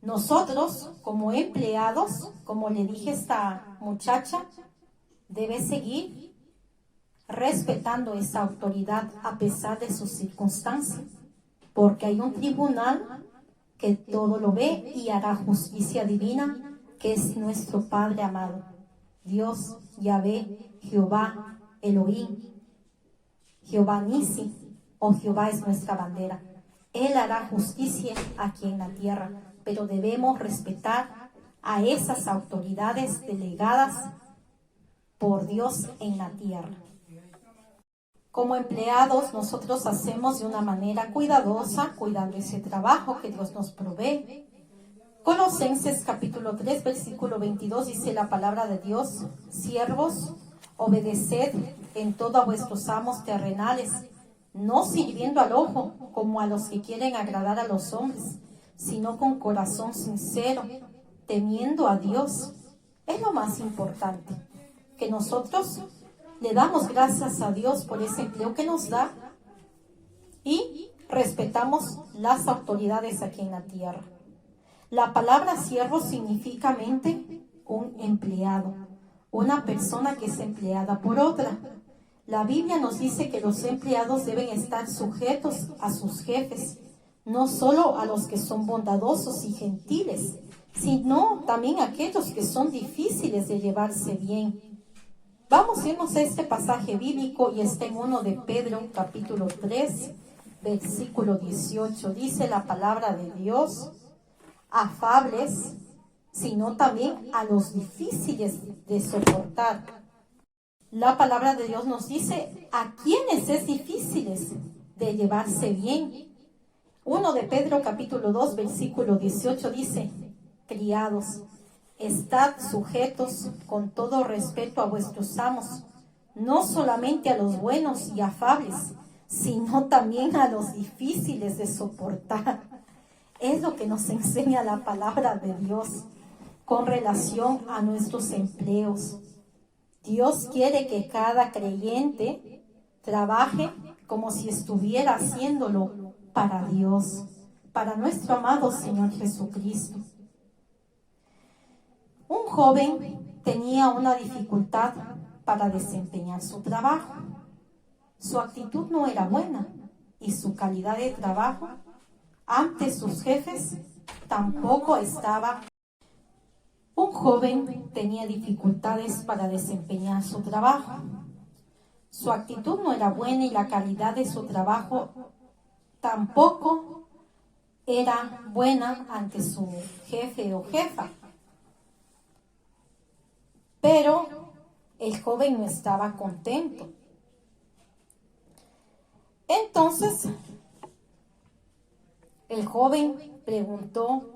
nosotros, como empleados, como le dije a esta muchacha, debe seguir respetando esa autoridad a pesar de sus circunstancias, porque hay un tribunal que todo lo ve y hará justicia divina, que es nuestro Padre amado, Dios, Yahvé, Jehová, Elohim, Jehová Nisi, o Jehová es nuestra bandera. Él hará justicia aquí en la tierra, pero debemos respetar a esas autoridades delegadas por Dios en la tierra. Como empleados, nosotros hacemos de una manera cuidadosa, cuidando ese trabajo que Dios nos provee. Colosenses capítulo 3, versículo 22 dice la palabra de Dios: siervos, obedeced en todo a vuestros amos terrenales, no sirviendo al ojo como a los que quieren agradar a los hombres, sino con corazón sincero, temiendo a Dios. Es lo más importante, que nosotros le damos gracias a Dios por ese empleo que nos da y respetamos las autoridades aquí en la tierra. La palabra siervo significa mente un empleado, una persona que es empleada por otra. La Biblia nos dice que los empleados deben estar sujetos a sus jefes, no solo a los que son bondadosos y gentiles, sino también a aquellos que son difíciles de llevarse bien. Vamos a irnos a este pasaje bíblico y está en 1 de Pedro, capítulo 3, versículo 18. Dice la palabra de Dios: afables, sino también a los difíciles de soportar. La palabra de Dios nos dice a quienes es difíciles de llevarse bien. 1 de Pedro, capítulo 2, versículo 18 dice: criados, estad sujetos con todo respeto a vuestros amos, no solamente a los buenos y afables, sino también a los difíciles de soportar. Es lo que nos enseña la palabra de Dios con relación a nuestros empleos. Dios quiere que cada creyente trabaje como si estuviera haciéndolo para Dios, para nuestro amado Señor Jesucristo. Un joven tenía una dificultad para desempeñar su trabajo. Su actitud no era buena y su calidad de trabajo ante sus jefes tampoco estaba. Un joven tenía dificultades para desempeñar su trabajo. Su actitud no era buena y la calidad de su trabajo tampoco era buena ante su jefe o jefa. Pero el joven no estaba contento. Entonces, el joven preguntó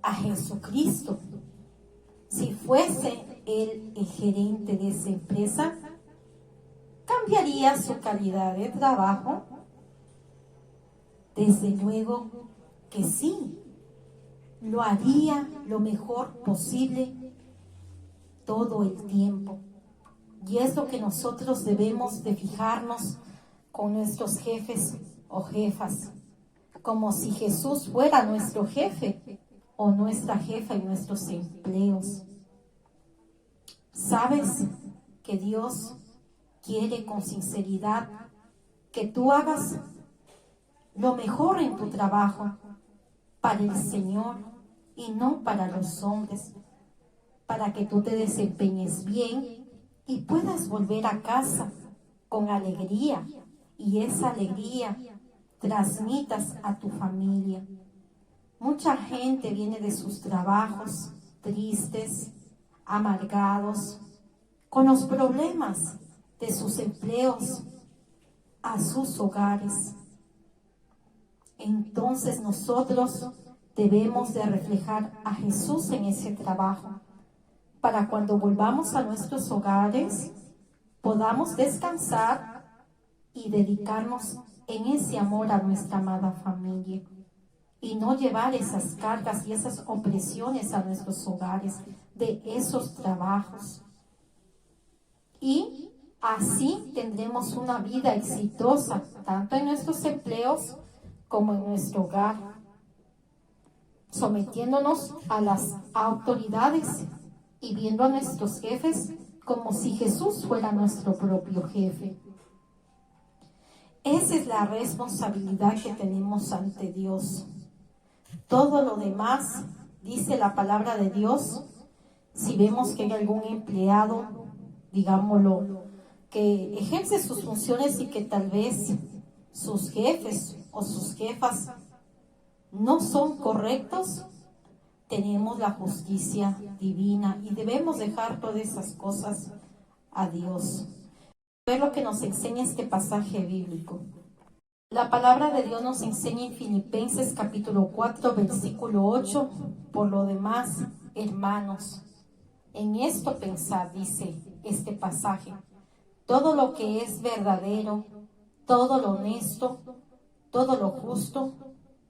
a Jesucristo si fuese él el gerente de esa empresa, ¿cambiaría su calidad de trabajo? Desde luego que sí, lo haría lo mejor posible todo el tiempo. Y es lo que nosotros debemos de fijarnos con nuestros jefes o jefas, como si Jesús fuera nuestro jefe o nuestra jefa en nuestros empleos. ¿Sabes que Dios quiere con sinceridad que tú hagas lo mejor en tu trabajo para el Señor y no para los hombres, para que tú te desempeñes bien y puedas volver a casa con alegría y esa alegría transmitas a tu familia? Mucha gente viene de sus trabajos tristes, amargados, con los problemas de sus empleos a sus hogares. Entonces nosotros debemos de reflejar a Jesús en ese trabajo, para cuando volvamos a nuestros hogares podamos descansar y dedicarnos en ese amor a nuestra amada familia y no llevar esas cargas y esas opresiones a nuestros hogares de esos trabajos. Y así tendremos una vida exitosa, tanto en nuestros empleos como en nuestro hogar, sometiéndonos a las autoridades y viendo a nuestros jefes como si Jesús fuera nuestro propio jefe. Esa es la responsabilidad que tenemos ante Dios. Todo lo demás, dice la palabra de Dios, si vemos que hay algún empleado, digámoslo, que ejerce sus funciones y que tal vez sus jefes o sus jefas no son correctos, tenemos la justicia divina y debemos dejar todas esas cosas a Dios. Ver lo que nos enseña este pasaje bíblico. La palabra de Dios nos enseña en Filipenses capítulo 4, versículo 8, por lo demás, hermanos, en esto pensad, dice este pasaje, todo lo que es verdadero, todo lo honesto, todo lo justo,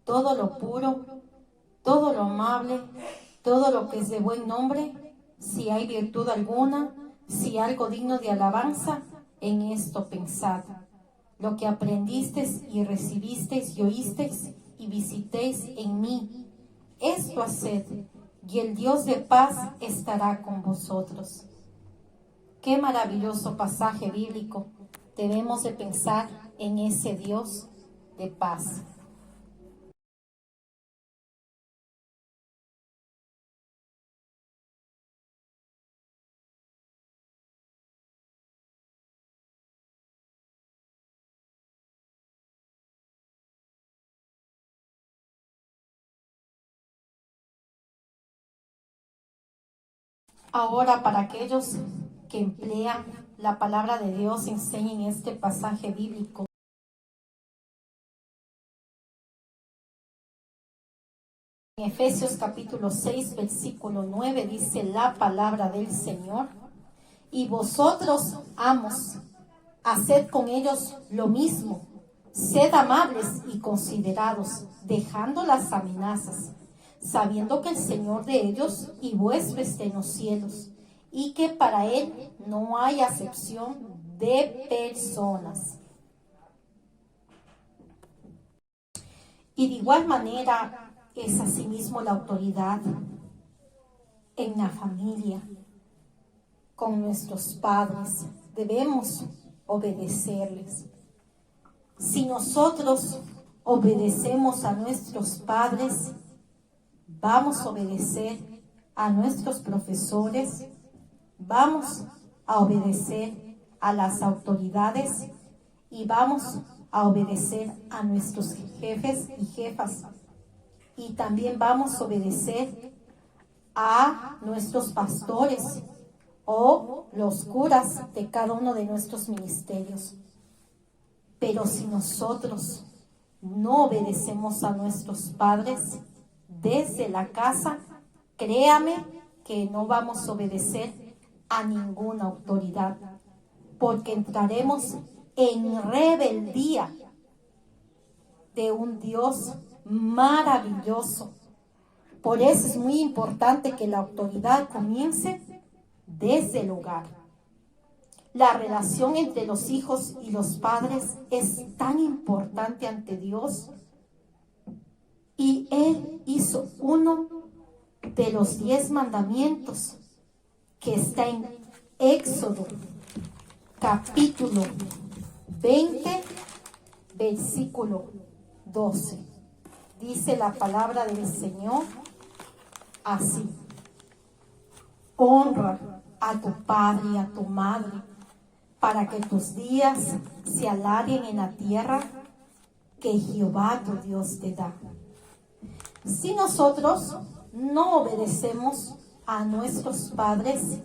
todo lo puro, todo lo amable, todo lo que es de buen nombre, si hay virtud alguna, si algo digno de alabanza, en esto pensad. Lo que aprendisteis y recibisteis y oísteis y visitéis en mí, esto haced, y el Dios de paz estará con vosotros. Qué maravilloso pasaje bíblico. Debemos de pensar en ese Dios de paz. Ahora, para aquellos que emplean la palabra de Dios, enseñen este pasaje bíblico. En Efesios capítulo 6, versículo 9 dice la palabra del Señor: y vosotros, amos, haced con ellos lo mismo, sed amables y considerados, dejando las amenazas, sabiendo que el Señor de ellos y vuestro está en los cielos, y que para Él no hay acepción de personas. Y de igual manera es asimismo la autoridad en la familia, con nuestros padres. Debemos obedecerles. Si nosotros obedecemos a nuestros padres, vamos a obedecer a nuestros profesores, vamos a obedecer a las autoridades y vamos a obedecer a nuestros jefes y jefas. Y también vamos a obedecer a nuestros pastores o los curas de cada uno de nuestros ministerios. Pero si nosotros no obedecemos a nuestros padres desde la casa, créame que no vamos a obedecer a ninguna autoridad, porque entraremos en rebeldía de un Dios maravilloso. Por eso es muy importante que la autoridad comience desde el hogar. La relación entre los hijos y los padres es tan importante ante Dios, y Él hizo uno de los 10 mandamientos que está en Éxodo capítulo 20, versículo 12. Dice la palabra del Señor así: honra a tu padre y a tu madre, para que tus días se alarguen en la tierra que Jehová tu Dios te da. Si nosotros no obedecemos a nuestros padres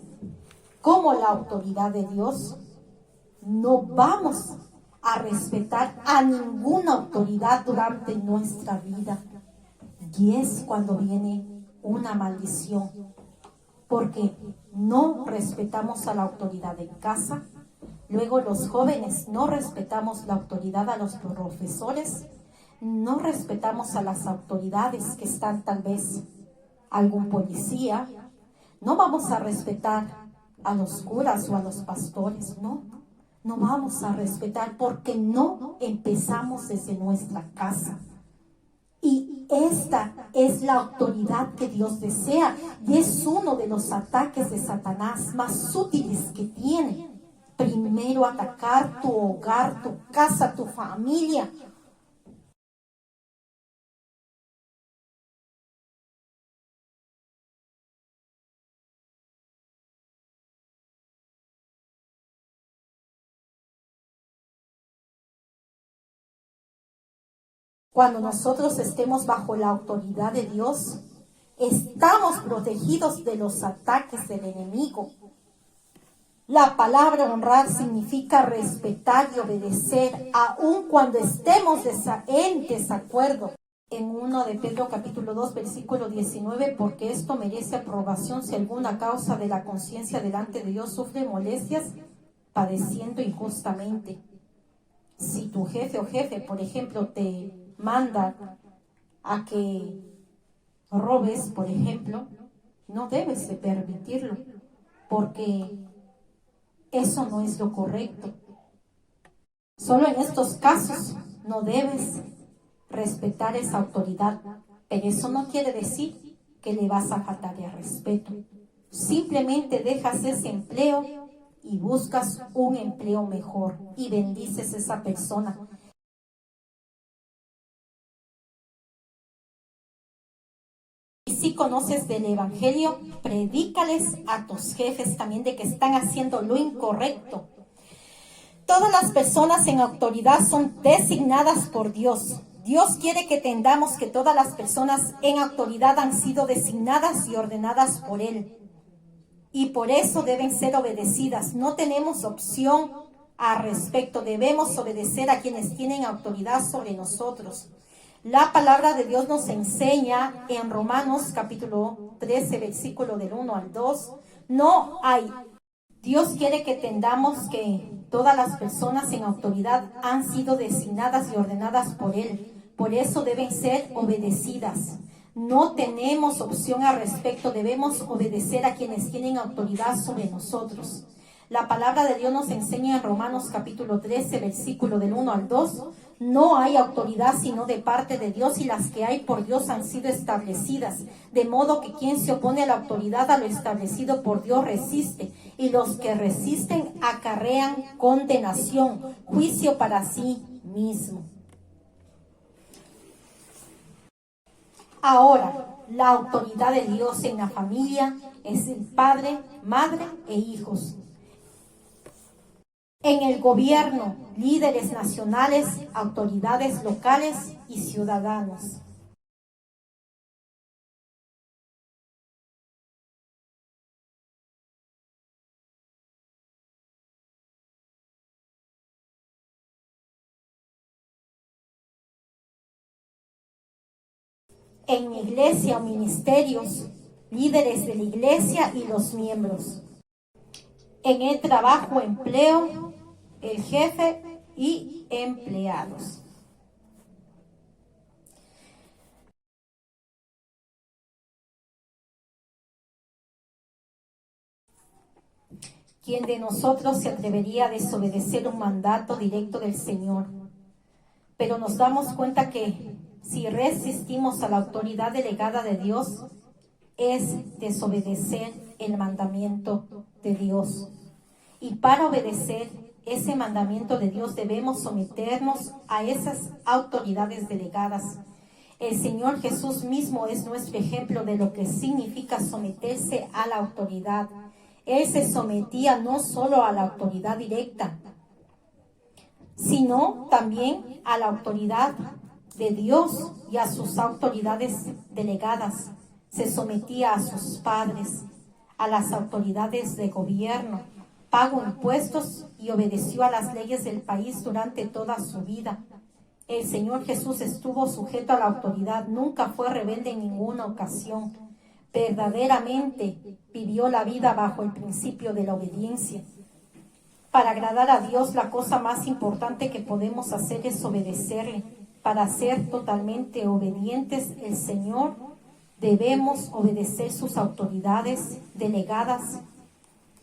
como la autoridad de Dios, no vamos a respetar a ninguna autoridad durante nuestra vida. Y es cuando viene una maldición, porque no respetamos a la autoridad en casa. Luego los jóvenes no respetamos la autoridad a los profesores, no respetamos a las autoridades que están, tal vez algún policía, no vamos a respetar a los curas o a los pastores, no vamos a respetar, porque no empezamos desde nuestra casa. Y esta es la autoridad que Dios desea, y es uno de los ataques de Satanás más útiles que tiene. Primero atacar tu hogar, tu casa, tu familia. Cuando nosotros estemos bajo la autoridad de Dios, estamos protegidos de los ataques del enemigo. La palabra honrar significa respetar y obedecer, aun cuando estemos en desacuerdo. En 1 de Pedro capítulo 2 versículo 19, porque esto merece aprobación si alguna causa de la conciencia delante de Dios sufre molestias, padeciendo injustamente. Si tu jefe o jefe, por ejemplo, te manda a que robes, por ejemplo, no debes de permitirlo, porque eso no es lo correcto. Solo en estos casos no debes respetar esa autoridad, pero eso no quiere decir que le vas a faltar el respeto. Simplemente dejas ese empleo y buscas un empleo mejor y bendices a esa persona. Y si conoces del Evangelio, predícales a tus jefes también de que están haciendo lo incorrecto. Todas las personas en autoridad son designadas por Dios. Dios quiere que entendamos que todas las personas en autoridad han sido designadas y ordenadas por Él. Y por eso deben ser obedecidas. No tenemos opción al respecto. Debemos obedecer a quienes tienen autoridad sobre nosotros. La palabra de Dios nos enseña en Romanos capítulo 13, versículo del 1 al 2. No hay. Dios quiere que entendamos que todas las personas en autoridad han sido designadas y ordenadas por Él. Por eso deben ser obedecidas. No tenemos opción al respecto. Debemos obedecer a quienes tienen autoridad sobre nosotros. La palabra de Dios nos enseña en Romanos capítulo 13, versículo del 1 al 2. No hay autoridad sino de parte de Dios, y las que hay por Dios han sido establecidas. De modo que quien se opone a la autoridad, a lo establecido por Dios, resiste. Y los que resisten acarrean condenación, juicio para sí mismo. Ahora, la autoridad de Dios en la familia es el padre, madre e hijos. En el gobierno, líderes nacionales, autoridades locales y ciudadanos. En iglesia o ministerios, líderes de la iglesia y los miembros. En el trabajo, empleo, el jefe y empleados. ¿Quién de nosotros se atrevería a desobedecer un mandato directo del Señor? Pero nos damos cuenta que si resistimos a la autoridad delegada de Dios, es desobedecer el mandamiento de Dios. Y para obedecer ese mandamiento de Dios debemos someternos a esas autoridades delegadas. El Señor Jesús mismo es nuestro ejemplo de lo que significa someterse a la autoridad. Él se sometía no solo a la autoridad directa, sino también a la autoridad de Dios y a sus autoridades delegadas. Se sometía a sus padres, a las autoridades de gobierno, pagó impuestos y obedeció a las leyes del país durante toda su vida. El Señor Jesús estuvo sujeto a la autoridad, nunca fue rebelde en ninguna ocasión. Verdaderamente vivió la vida bajo el principio de la obediencia. Para agradar a Dios, la cosa más importante que podemos hacer es obedecerle. Para ser totalmente obedientes al Señor, debemos obedecer sus autoridades delegadas.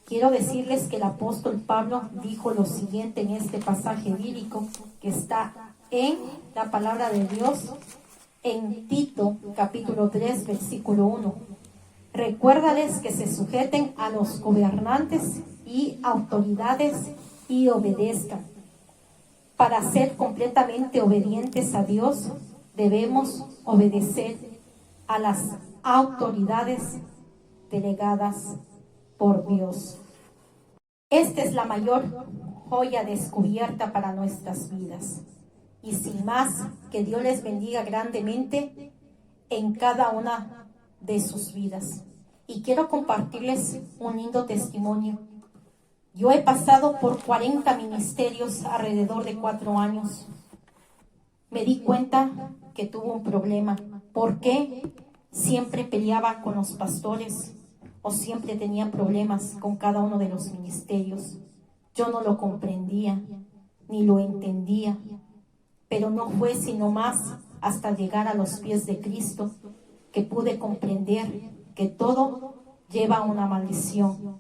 Quiero decirles que el apóstol Pablo dijo lo siguiente en este pasaje bíblico que está en la palabra de Dios, en Tito, capítulo 3, versículo 1. Recuérdales que se sujeten a los gobernantes y autoridades y obedezcan. Para ser completamente obedientes a Dios, debemos obedecer a las autoridades delegadas por Dios. Esta es la mayor joya descubierta para nuestras vidas. Y sin más, que Dios les bendiga grandemente en cada una de sus vidas. Y quiero compartirles un lindo testimonio. Yo he pasado por 40 ministerios alrededor de 4 años. Me di cuenta que tuve un problema. ¿Por qué? Siempre peleaba con los pastores o siempre tenía problemas con cada uno de los ministerios. Yo no lo comprendía ni lo entendía, pero no fue sino más hasta llegar a los pies de Cristo que pude comprender que todo lleva una maldición.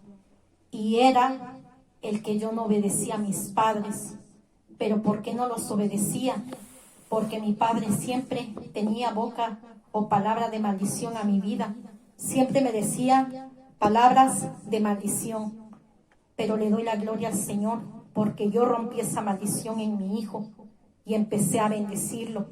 Y era el que yo no obedecía a mis padres. ¿Pero por qué no los obedecía? Porque mi padre siempre tenía boca o palabra de maldición a mi vida. Siempre me decía palabras de maldición. Pero le doy la gloria al Señor porque yo rompí esa maldición en mi hijo y empecé a bendecirlo.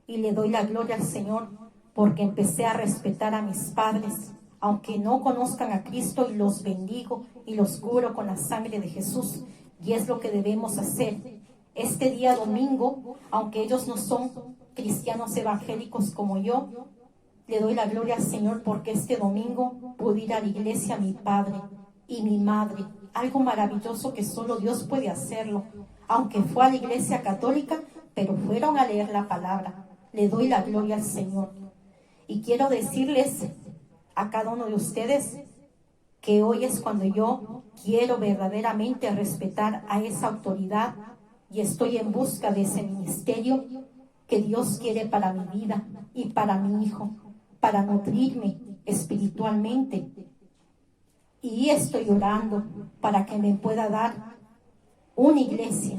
Y le doy la gloria al Señor porque empecé a respetar a mis padres, aunque no conozcan a Cristo, y los bendigo y los cubro con la sangre de Jesús. Y es lo que debemos hacer. Este día domingo, aunque ellos no son cristianos evangélicos como yo, le doy la gloria al Señor porque este domingo pude ir a la iglesia a mi padre y mi madre. Algo maravilloso que solo Dios puede hacerlo. Aunque fue a la iglesia católica, pero fueron a leer la palabra. Le doy la gloria al Señor. Y quiero decirles a cada uno de ustedes que hoy es cuando yo quiero verdaderamente respetar a esa autoridad y estoy en busca de ese ministerio que Dios quiere para mi vida y para mi hijo, para nutrirme espiritualmente. Y estoy orando para que me pueda dar una iglesia,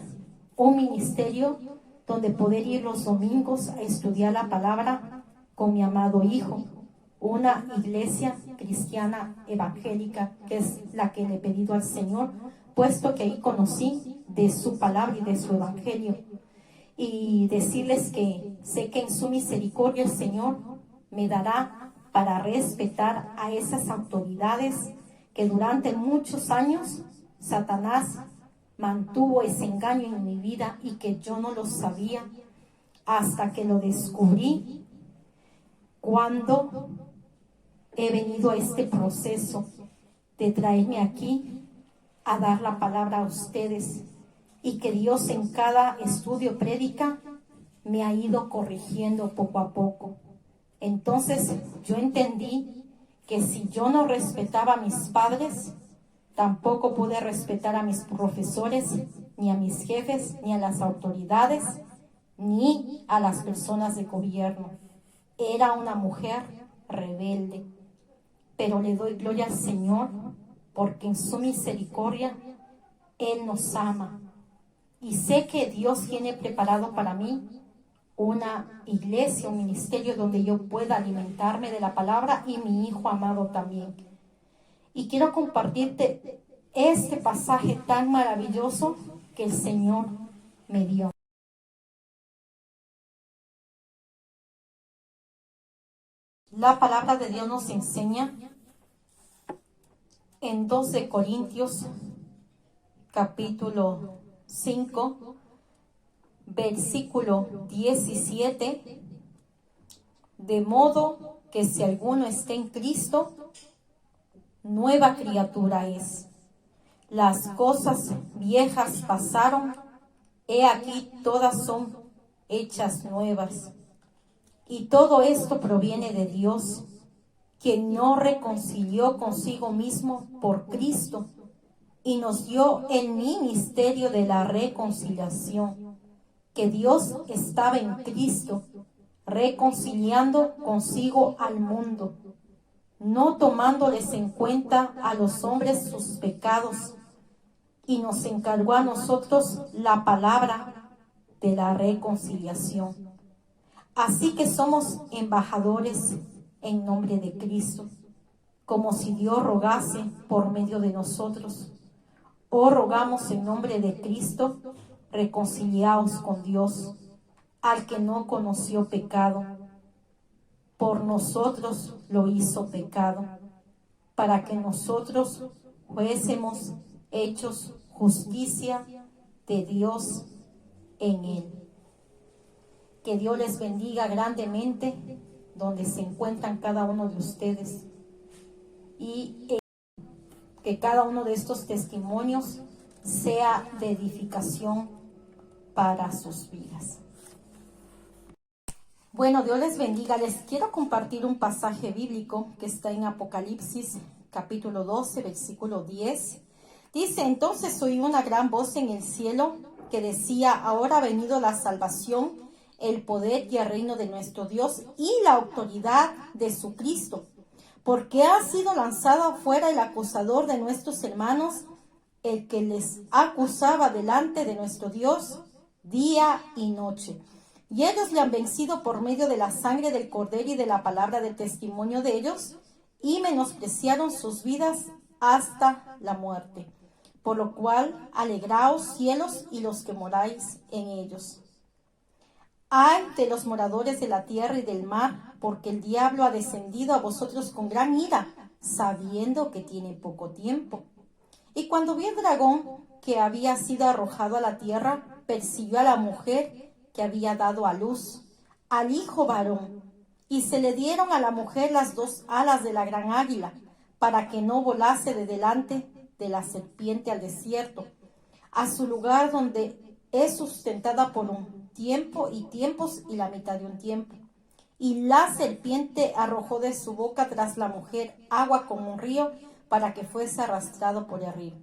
un ministerio donde poder ir los domingos a estudiar la palabra con mi amado hijo. Una iglesia cristiana evangélica, que es la que le he pedido al Señor, puesto que ahí conocí de su palabra y de su evangelio. Y decirles que sé que en su misericordia el Señor me dará para respetar a esas autoridades que durante muchos años Satanás mantuvo ese engaño en mi vida y que yo no lo sabía hasta que lo descubrí cuando he venido a este proceso de traerme aquí a dar la palabra a ustedes, y que Dios en cada estudio prédica me ha ido corrigiendo poco a poco. Entonces yo entendí que si yo no respetaba a mis padres, tampoco pude respetar a mis profesores, ni a mis jefes, ni a las autoridades, ni a las personas de gobierno. Era una mujer rebelde. Pero le doy gloria al Señor porque en su misericordia Él nos ama. Y sé que Dios tiene preparado para mí una iglesia, un ministerio donde yo pueda alimentarme de la palabra y mi hijo amado también. Y quiero compartirte este pasaje tan maravilloso que el Señor me dio. La palabra de Dios nos enseña en 2 de Corintios, capítulo 5, versículo 17, de modo que si alguno está en Cristo, nueva criatura es. Las cosas viejas pasaron, he aquí todas son hechas nuevas. Y todo esto proviene de Dios, quien nos reconcilió consigo mismo por Cristo y nos dio el ministerio de la reconciliación, que Dios estaba en Cristo, reconciliando consigo al mundo, no tomándoles en cuenta a los hombres sus pecados, y nos encargó a nosotros la palabra de la reconciliación. Así que somos embajadores en nombre de Cristo, como si Dios rogase por medio de nosotros. Rogamos en nombre de Cristo, reconciliaos con Dios, al que no conoció pecado. Por nosotros lo hizo pecado, para que nosotros fuésemos hechos justicia de Dios en él. Que Dios les bendiga grandemente donde se encuentran cada uno de ustedes y que cada uno de estos testimonios sea de edificación para sus vidas. Bueno, Dios les bendiga. Les quiero compartir un pasaje bíblico que está en Apocalipsis capítulo 12, versículo 10. Dice: entonces oí una gran voz en el cielo que decía: ahora ha venido la salvación, el poder y el reino de nuestro Dios y la autoridad de su Cristo, porque ha sido lanzado fuera el acusador de nuestros hermanos, el que les acusaba delante de nuestro Dios día y noche. Y ellos le han vencido por medio de la sangre del Cordero y de la palabra del testimonio de ellos, y menospreciaron sus vidas hasta la muerte. Por lo cual, alegraos cielos y los que moráis en ellos. Ay de los moradores de la tierra y del mar, porque el diablo ha descendido a vosotros con gran ira, sabiendo que tiene poco tiempo. Y cuando vio el dragón que había sido arrojado a la tierra, persiguió a la mujer que había dado a luz, al hijo varón, y se le dieron a la mujer las 2 alas de la gran águila, para que no volase de delante de la serpiente al desierto, a su lugar donde es sustentada por un tiempo y tiempos y la mitad de un tiempo. Y la serpiente arrojó de su boca tras la mujer agua como un río, para que fuese arrastrado por el río.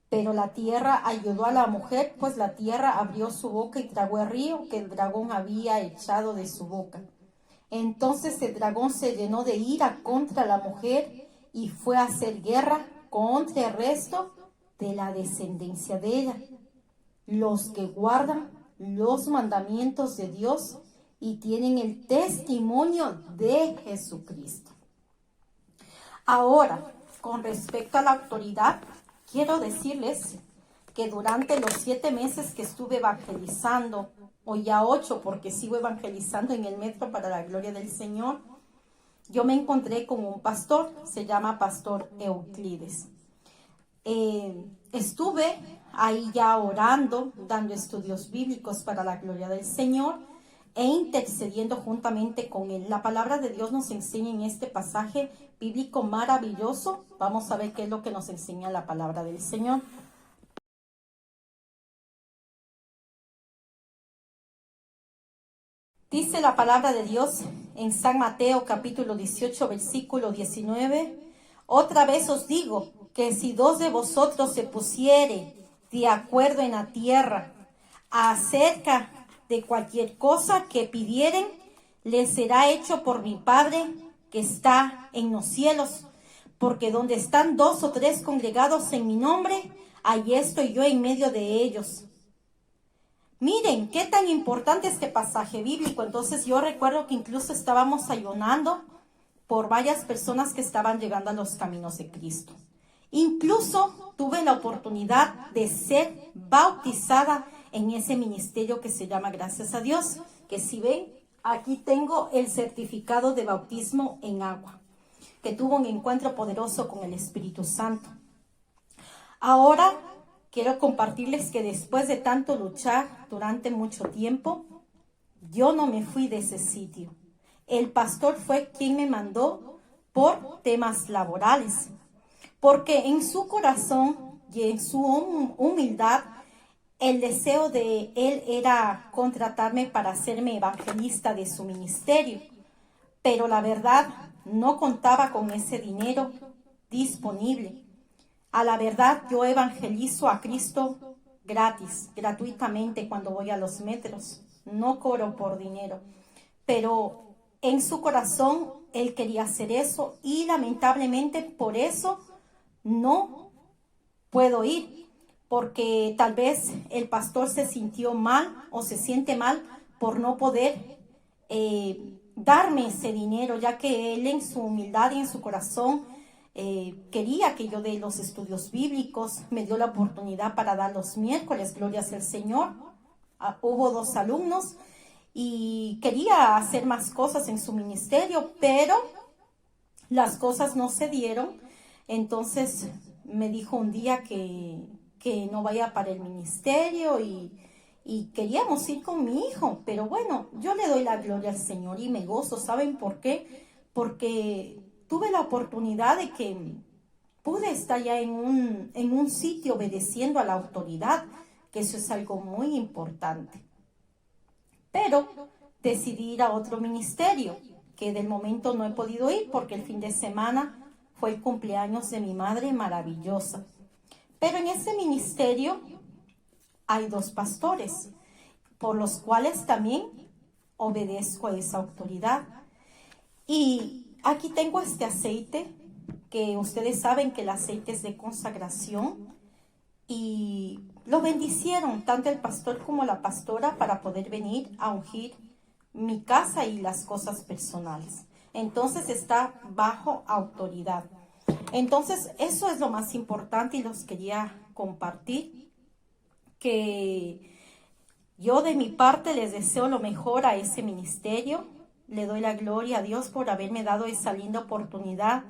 Pero la tierra ayudó a la mujer, pues la tierra abrió su boca y tragó el río que el dragón había echado de su boca. Entonces el dragón se llenó de ira contra la mujer y fue a hacer guerra contra el resto de la descendencia de ella, los que guardan los mandamientos de Dios y tienen el testimonio de Jesucristo. Ahora, con respecto a la autoridad, quiero decirles que durante los 7 meses que estuve evangelizando, o ya 8 porque sigo evangelizando en el metro para la gloria del Señor, yo me encontré con un pastor, se llama Pastor Euclides. Estuve ahí ya orando, dando estudios bíblicos para la gloria del Señor e intercediendo juntamente con él. La palabra de Dios nos enseña en este pasaje bíblico maravilloso. Vamos a ver qué es lo que nos enseña la palabra del Señor. Dice la palabra de Dios en San Mateo capítulo 18, versículo 19. Otra vez os digo que si 2 de vosotros se pusiere de acuerdo en la tierra acerca de cualquier cosa que pidieren, les será hecho por mi Padre que está en los cielos. porque donde están 2 o 3 congregados en mi nombre, allí estoy yo en medio de ellos. Miren, qué tan importante este pasaje bíblico. Entonces yo recuerdo que incluso estábamos ayunando por varias personas que estaban llegando a los caminos de Cristo. Incluso tuve la oportunidad de ser bautizada en ese ministerio que se llama Gracias a Dios, que si ven, aquí tengo el certificado de bautismo en agua, que tuvo un encuentro poderoso con el Espíritu Santo. Ahora quiero compartirles que después de tanto luchar durante mucho tiempo, yo no me fui de ese sitio. El pastor fue quien me mandó por temas laborales, porque en su corazón y en su humildad, el deseo de él era contratarme para hacerme evangelista de su ministerio, pero la verdad no contaba con ese dinero disponible. A la verdad, yo evangelizo a Cristo gratis, gratuitamente cuando voy a los metros. No cobro por dinero, pero en su corazón él quería hacer eso y lamentablemente por eso no puedo ir, porque tal vez el pastor se sintió mal o se siente mal por no poder darme ese dinero, ya que él en su humildad y en su corazón quería que yo dé los estudios bíblicos. Me dio la oportunidad para dar los miércoles, gloria sea al Señor. Hubo 2 alumnos y quería hacer más cosas en su ministerio, pero las cosas no se dieron. Entonces me dijo un día que no vaya para el ministerio y queríamos ir con mi hijo, pero bueno, yo le doy la gloria al Señor y me gozo. ¿Saben por qué? Porque tuve la oportunidad de que pude estar ya en un sitio obedeciendo a la autoridad, que eso es algo muy importante. Pero decidí ir a otro ministerio, que del momento no he podido ir porque el fin de semana fue el cumpleaños de mi madre maravillosa. Pero en ese ministerio hay 2 pastores, por los cuales también obedezco a esa autoridad. Y aquí tengo este aceite, que ustedes saben que el aceite es de consagración, y lo bendicieron tanto el pastor como la pastora para poder venir a ungir mi casa y las cosas personales. Entonces está bajo autoridad. Entonces eso es lo más importante y los quería compartir, que yo de mi parte les deseo lo mejor a ese ministerio. Le doy la gloria a Dios por haberme dado esa linda oportunidad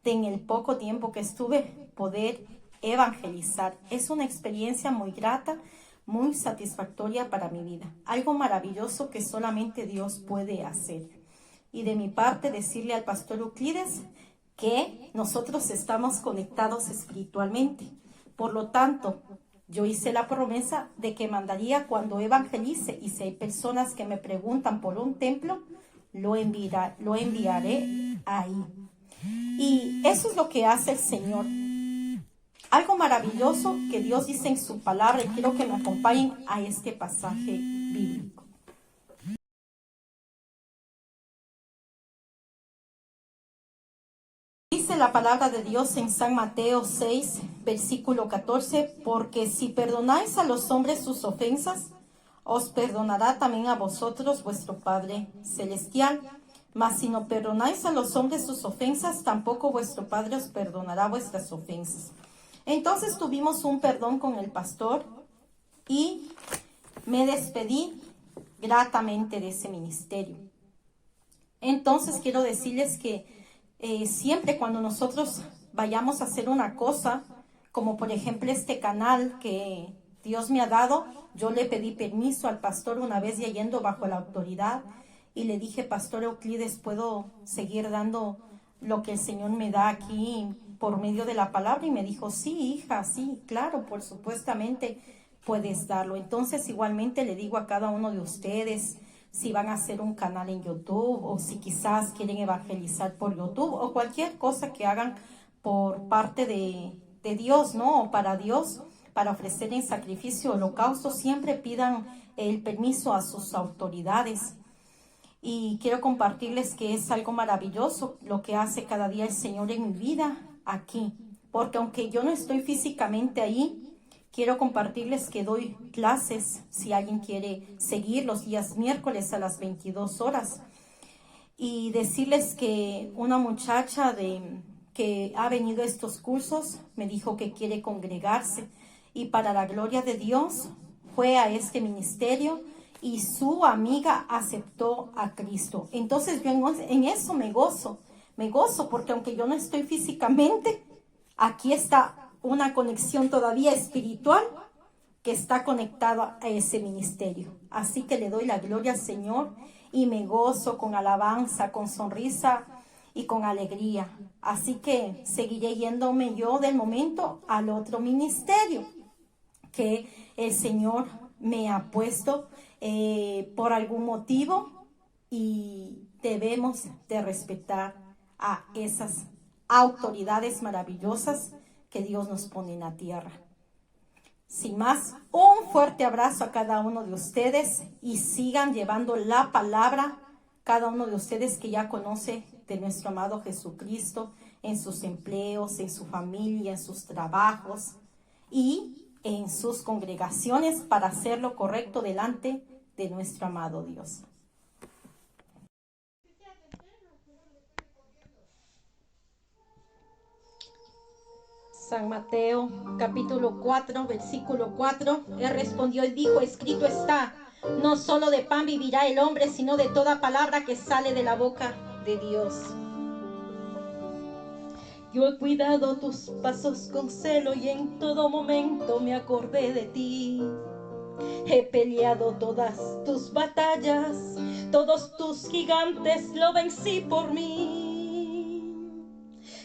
de en el poco tiempo que estuve poder evangelizar. Es una experiencia muy grata, muy satisfactoria para mi vida. Algo maravilloso que solamente Dios puede hacer. Y de mi parte decirle al pastor Euclides que nosotros estamos conectados espiritualmente. Por lo tanto, yo hice la promesa de que mandaría cuando evangelice, y si hay personas que me preguntan por un templo, lo enviaré ahí. Y eso es lo que hace el Señor. Algo maravilloso que Dios dice en su palabra, y quiero que me acompañen a este pasaje bíblico. Dice la palabra de Dios en San Mateo 6, versículo 14, porque si perdonáis a los hombres sus ofensas, os perdonará también a vosotros vuestro Padre Celestial. Mas si no perdonáis a los hombres sus ofensas, tampoco vuestro Padre os perdonará vuestras ofensas. Entonces tuvimos un perdón con el pastor y me despedí gratamente de ese ministerio. Entonces quiero decirles que siempre cuando nosotros vayamos a hacer una cosa, como por ejemplo este canal que Dios me ha dado, yo le pedí permiso al pastor una vez ya yendo bajo la autoridad y le dije: Pastor Euclides, ¿puedo seguir dando lo que el Señor me da aquí por medio de la palabra? Y me dijo: sí, hija, sí, claro, por supuestamente puedes darlo. Entonces igualmente le digo a cada uno de ustedes, si van a hacer un canal en YouTube o si quizás quieren evangelizar por YouTube o cualquier cosa que hagan por parte de Dios, ¿no? O para Dios, para ofrecer en sacrificio holocausto, siempre pidan el permiso a sus autoridades. Y quiero compartirles que es algo maravilloso lo que hace cada día el Señor en mi vida, aquí, porque aunque yo no estoy físicamente ahí, quiero compartirles que doy clases, si alguien quiere seguir los días miércoles a las 22 horas. Y decirles que una muchacha que ha venido a estos cursos me dijo que quiere congregarse y para la gloria de Dios fue a este ministerio y su amiga aceptó a Cristo. Entonces yo en eso me gozo porque aunque yo no estoy físicamente, aquí está una conexión todavía espiritual que está conectada a ese ministerio. Así que le doy la gloria al Señor y me gozo con alabanza, con sonrisa y con alegría. Así que seguiré yéndome yo del momento al otro ministerio que el Señor me ha puesto por algún motivo, y debemos de respetar a esas autoridades maravillosas que Dios nos pone en la tierra. Sin más, un fuerte abrazo a cada uno de ustedes y sigan llevando la palabra, cada uno de ustedes que ya conoce de nuestro amado Jesucristo en sus empleos, en su familia, en sus trabajos y en sus congregaciones para hacer lo correcto delante de nuestro amado Dios. San Mateo, capítulo 4, versículo 4. Él respondió y dijo: escrito está, no solo de pan vivirá el hombre, sino de toda palabra que sale de la boca de Dios. Yo he cuidado tus pasos con celo y en todo momento me acordé de ti. He peleado todas tus batallas, todos tus gigantes lo vencí por mí.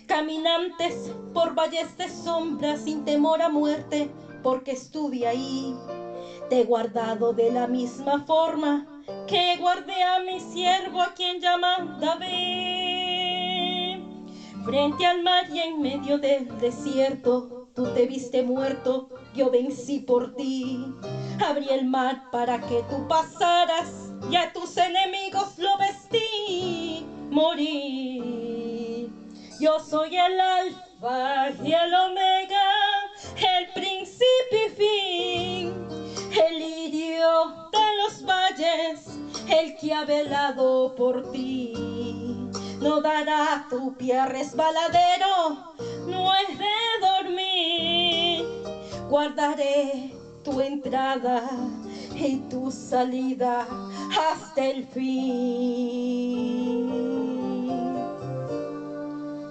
Caminantes por valles de sombra sin temor a muerte, porque estuve ahí. Te he guardado de la misma forma que guardé a mi siervo a quien llaman David. Frente al mar y en medio del desierto, tú te viste muerto, yo vencí por ti. Abrí el mar para que tú pasaras y a tus enemigos lo vestí morir. Yo soy el alfa y el omega, el principio y fin, el lirio de los valles, el que ha velado por ti. No dará tu pie resbaladero, no es de dormir. Guardaré tu entrada y tu salida hasta el fin.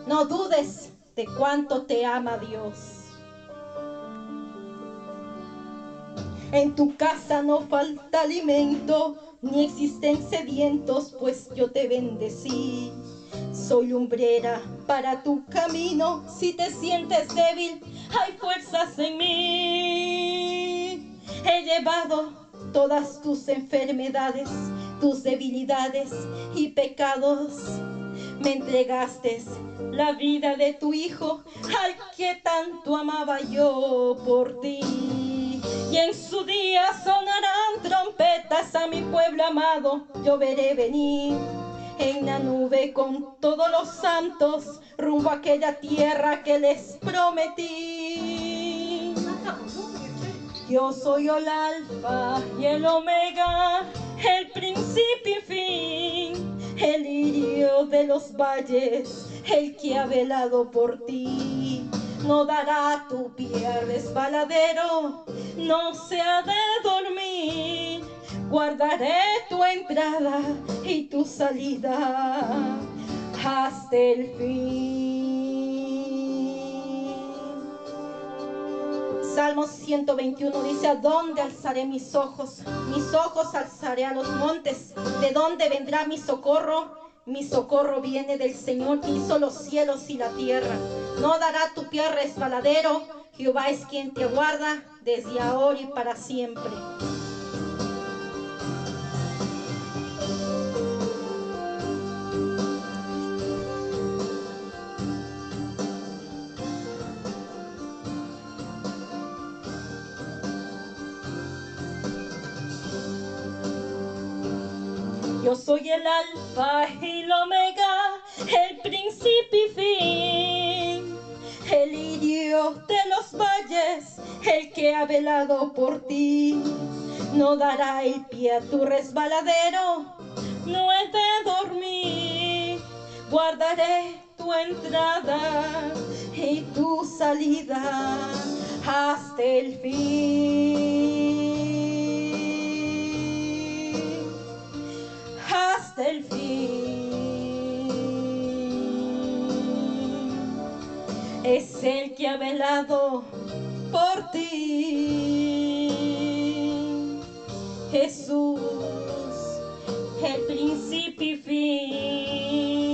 No dudes de cuánto te ama Dios. En tu casa no falta alimento, ni existen sedientos, pues yo te bendecí. Soy lumbrera para tu camino, si te sientes débil, hay fuerzas en mí. He llevado todas tus enfermedades, tus debilidades y pecados. Me entregaste la vida de tu hijo, al que tanto amaba yo por ti. Y en su día sonarán trompetas a mi pueblo amado, yo veré venir en la nube con todos los santos, rumbo a aquella tierra que les prometí. Yo soy el alfa y el omega, el principio y fin, el lirio de los valles, el que ha velado por ti. No dará tu pie resbaladero, no se ha de dormir. Guardaré tu entrada y tu salida hasta el fin. Salmos 121 dice: ¿a dónde alzaré mis ojos? Mis ojos alzaré a los montes. ¿De dónde vendrá mi socorro? Mi socorro viene del Señor que hizo los cielos y la tierra. No dará tu pie resbaladero, Jehová es quien te guarda desde ahora y para siempre. Yo soy el alfa y el omega, el principio y fin, los valles, el que ha velado por ti. No dará el pie a tu resbaladero, no he de dormir. Guardaré tu entrada y tu salida hasta el fin. Hasta el fin. Es el que ha velado por ti. Jesús, el principio y fin.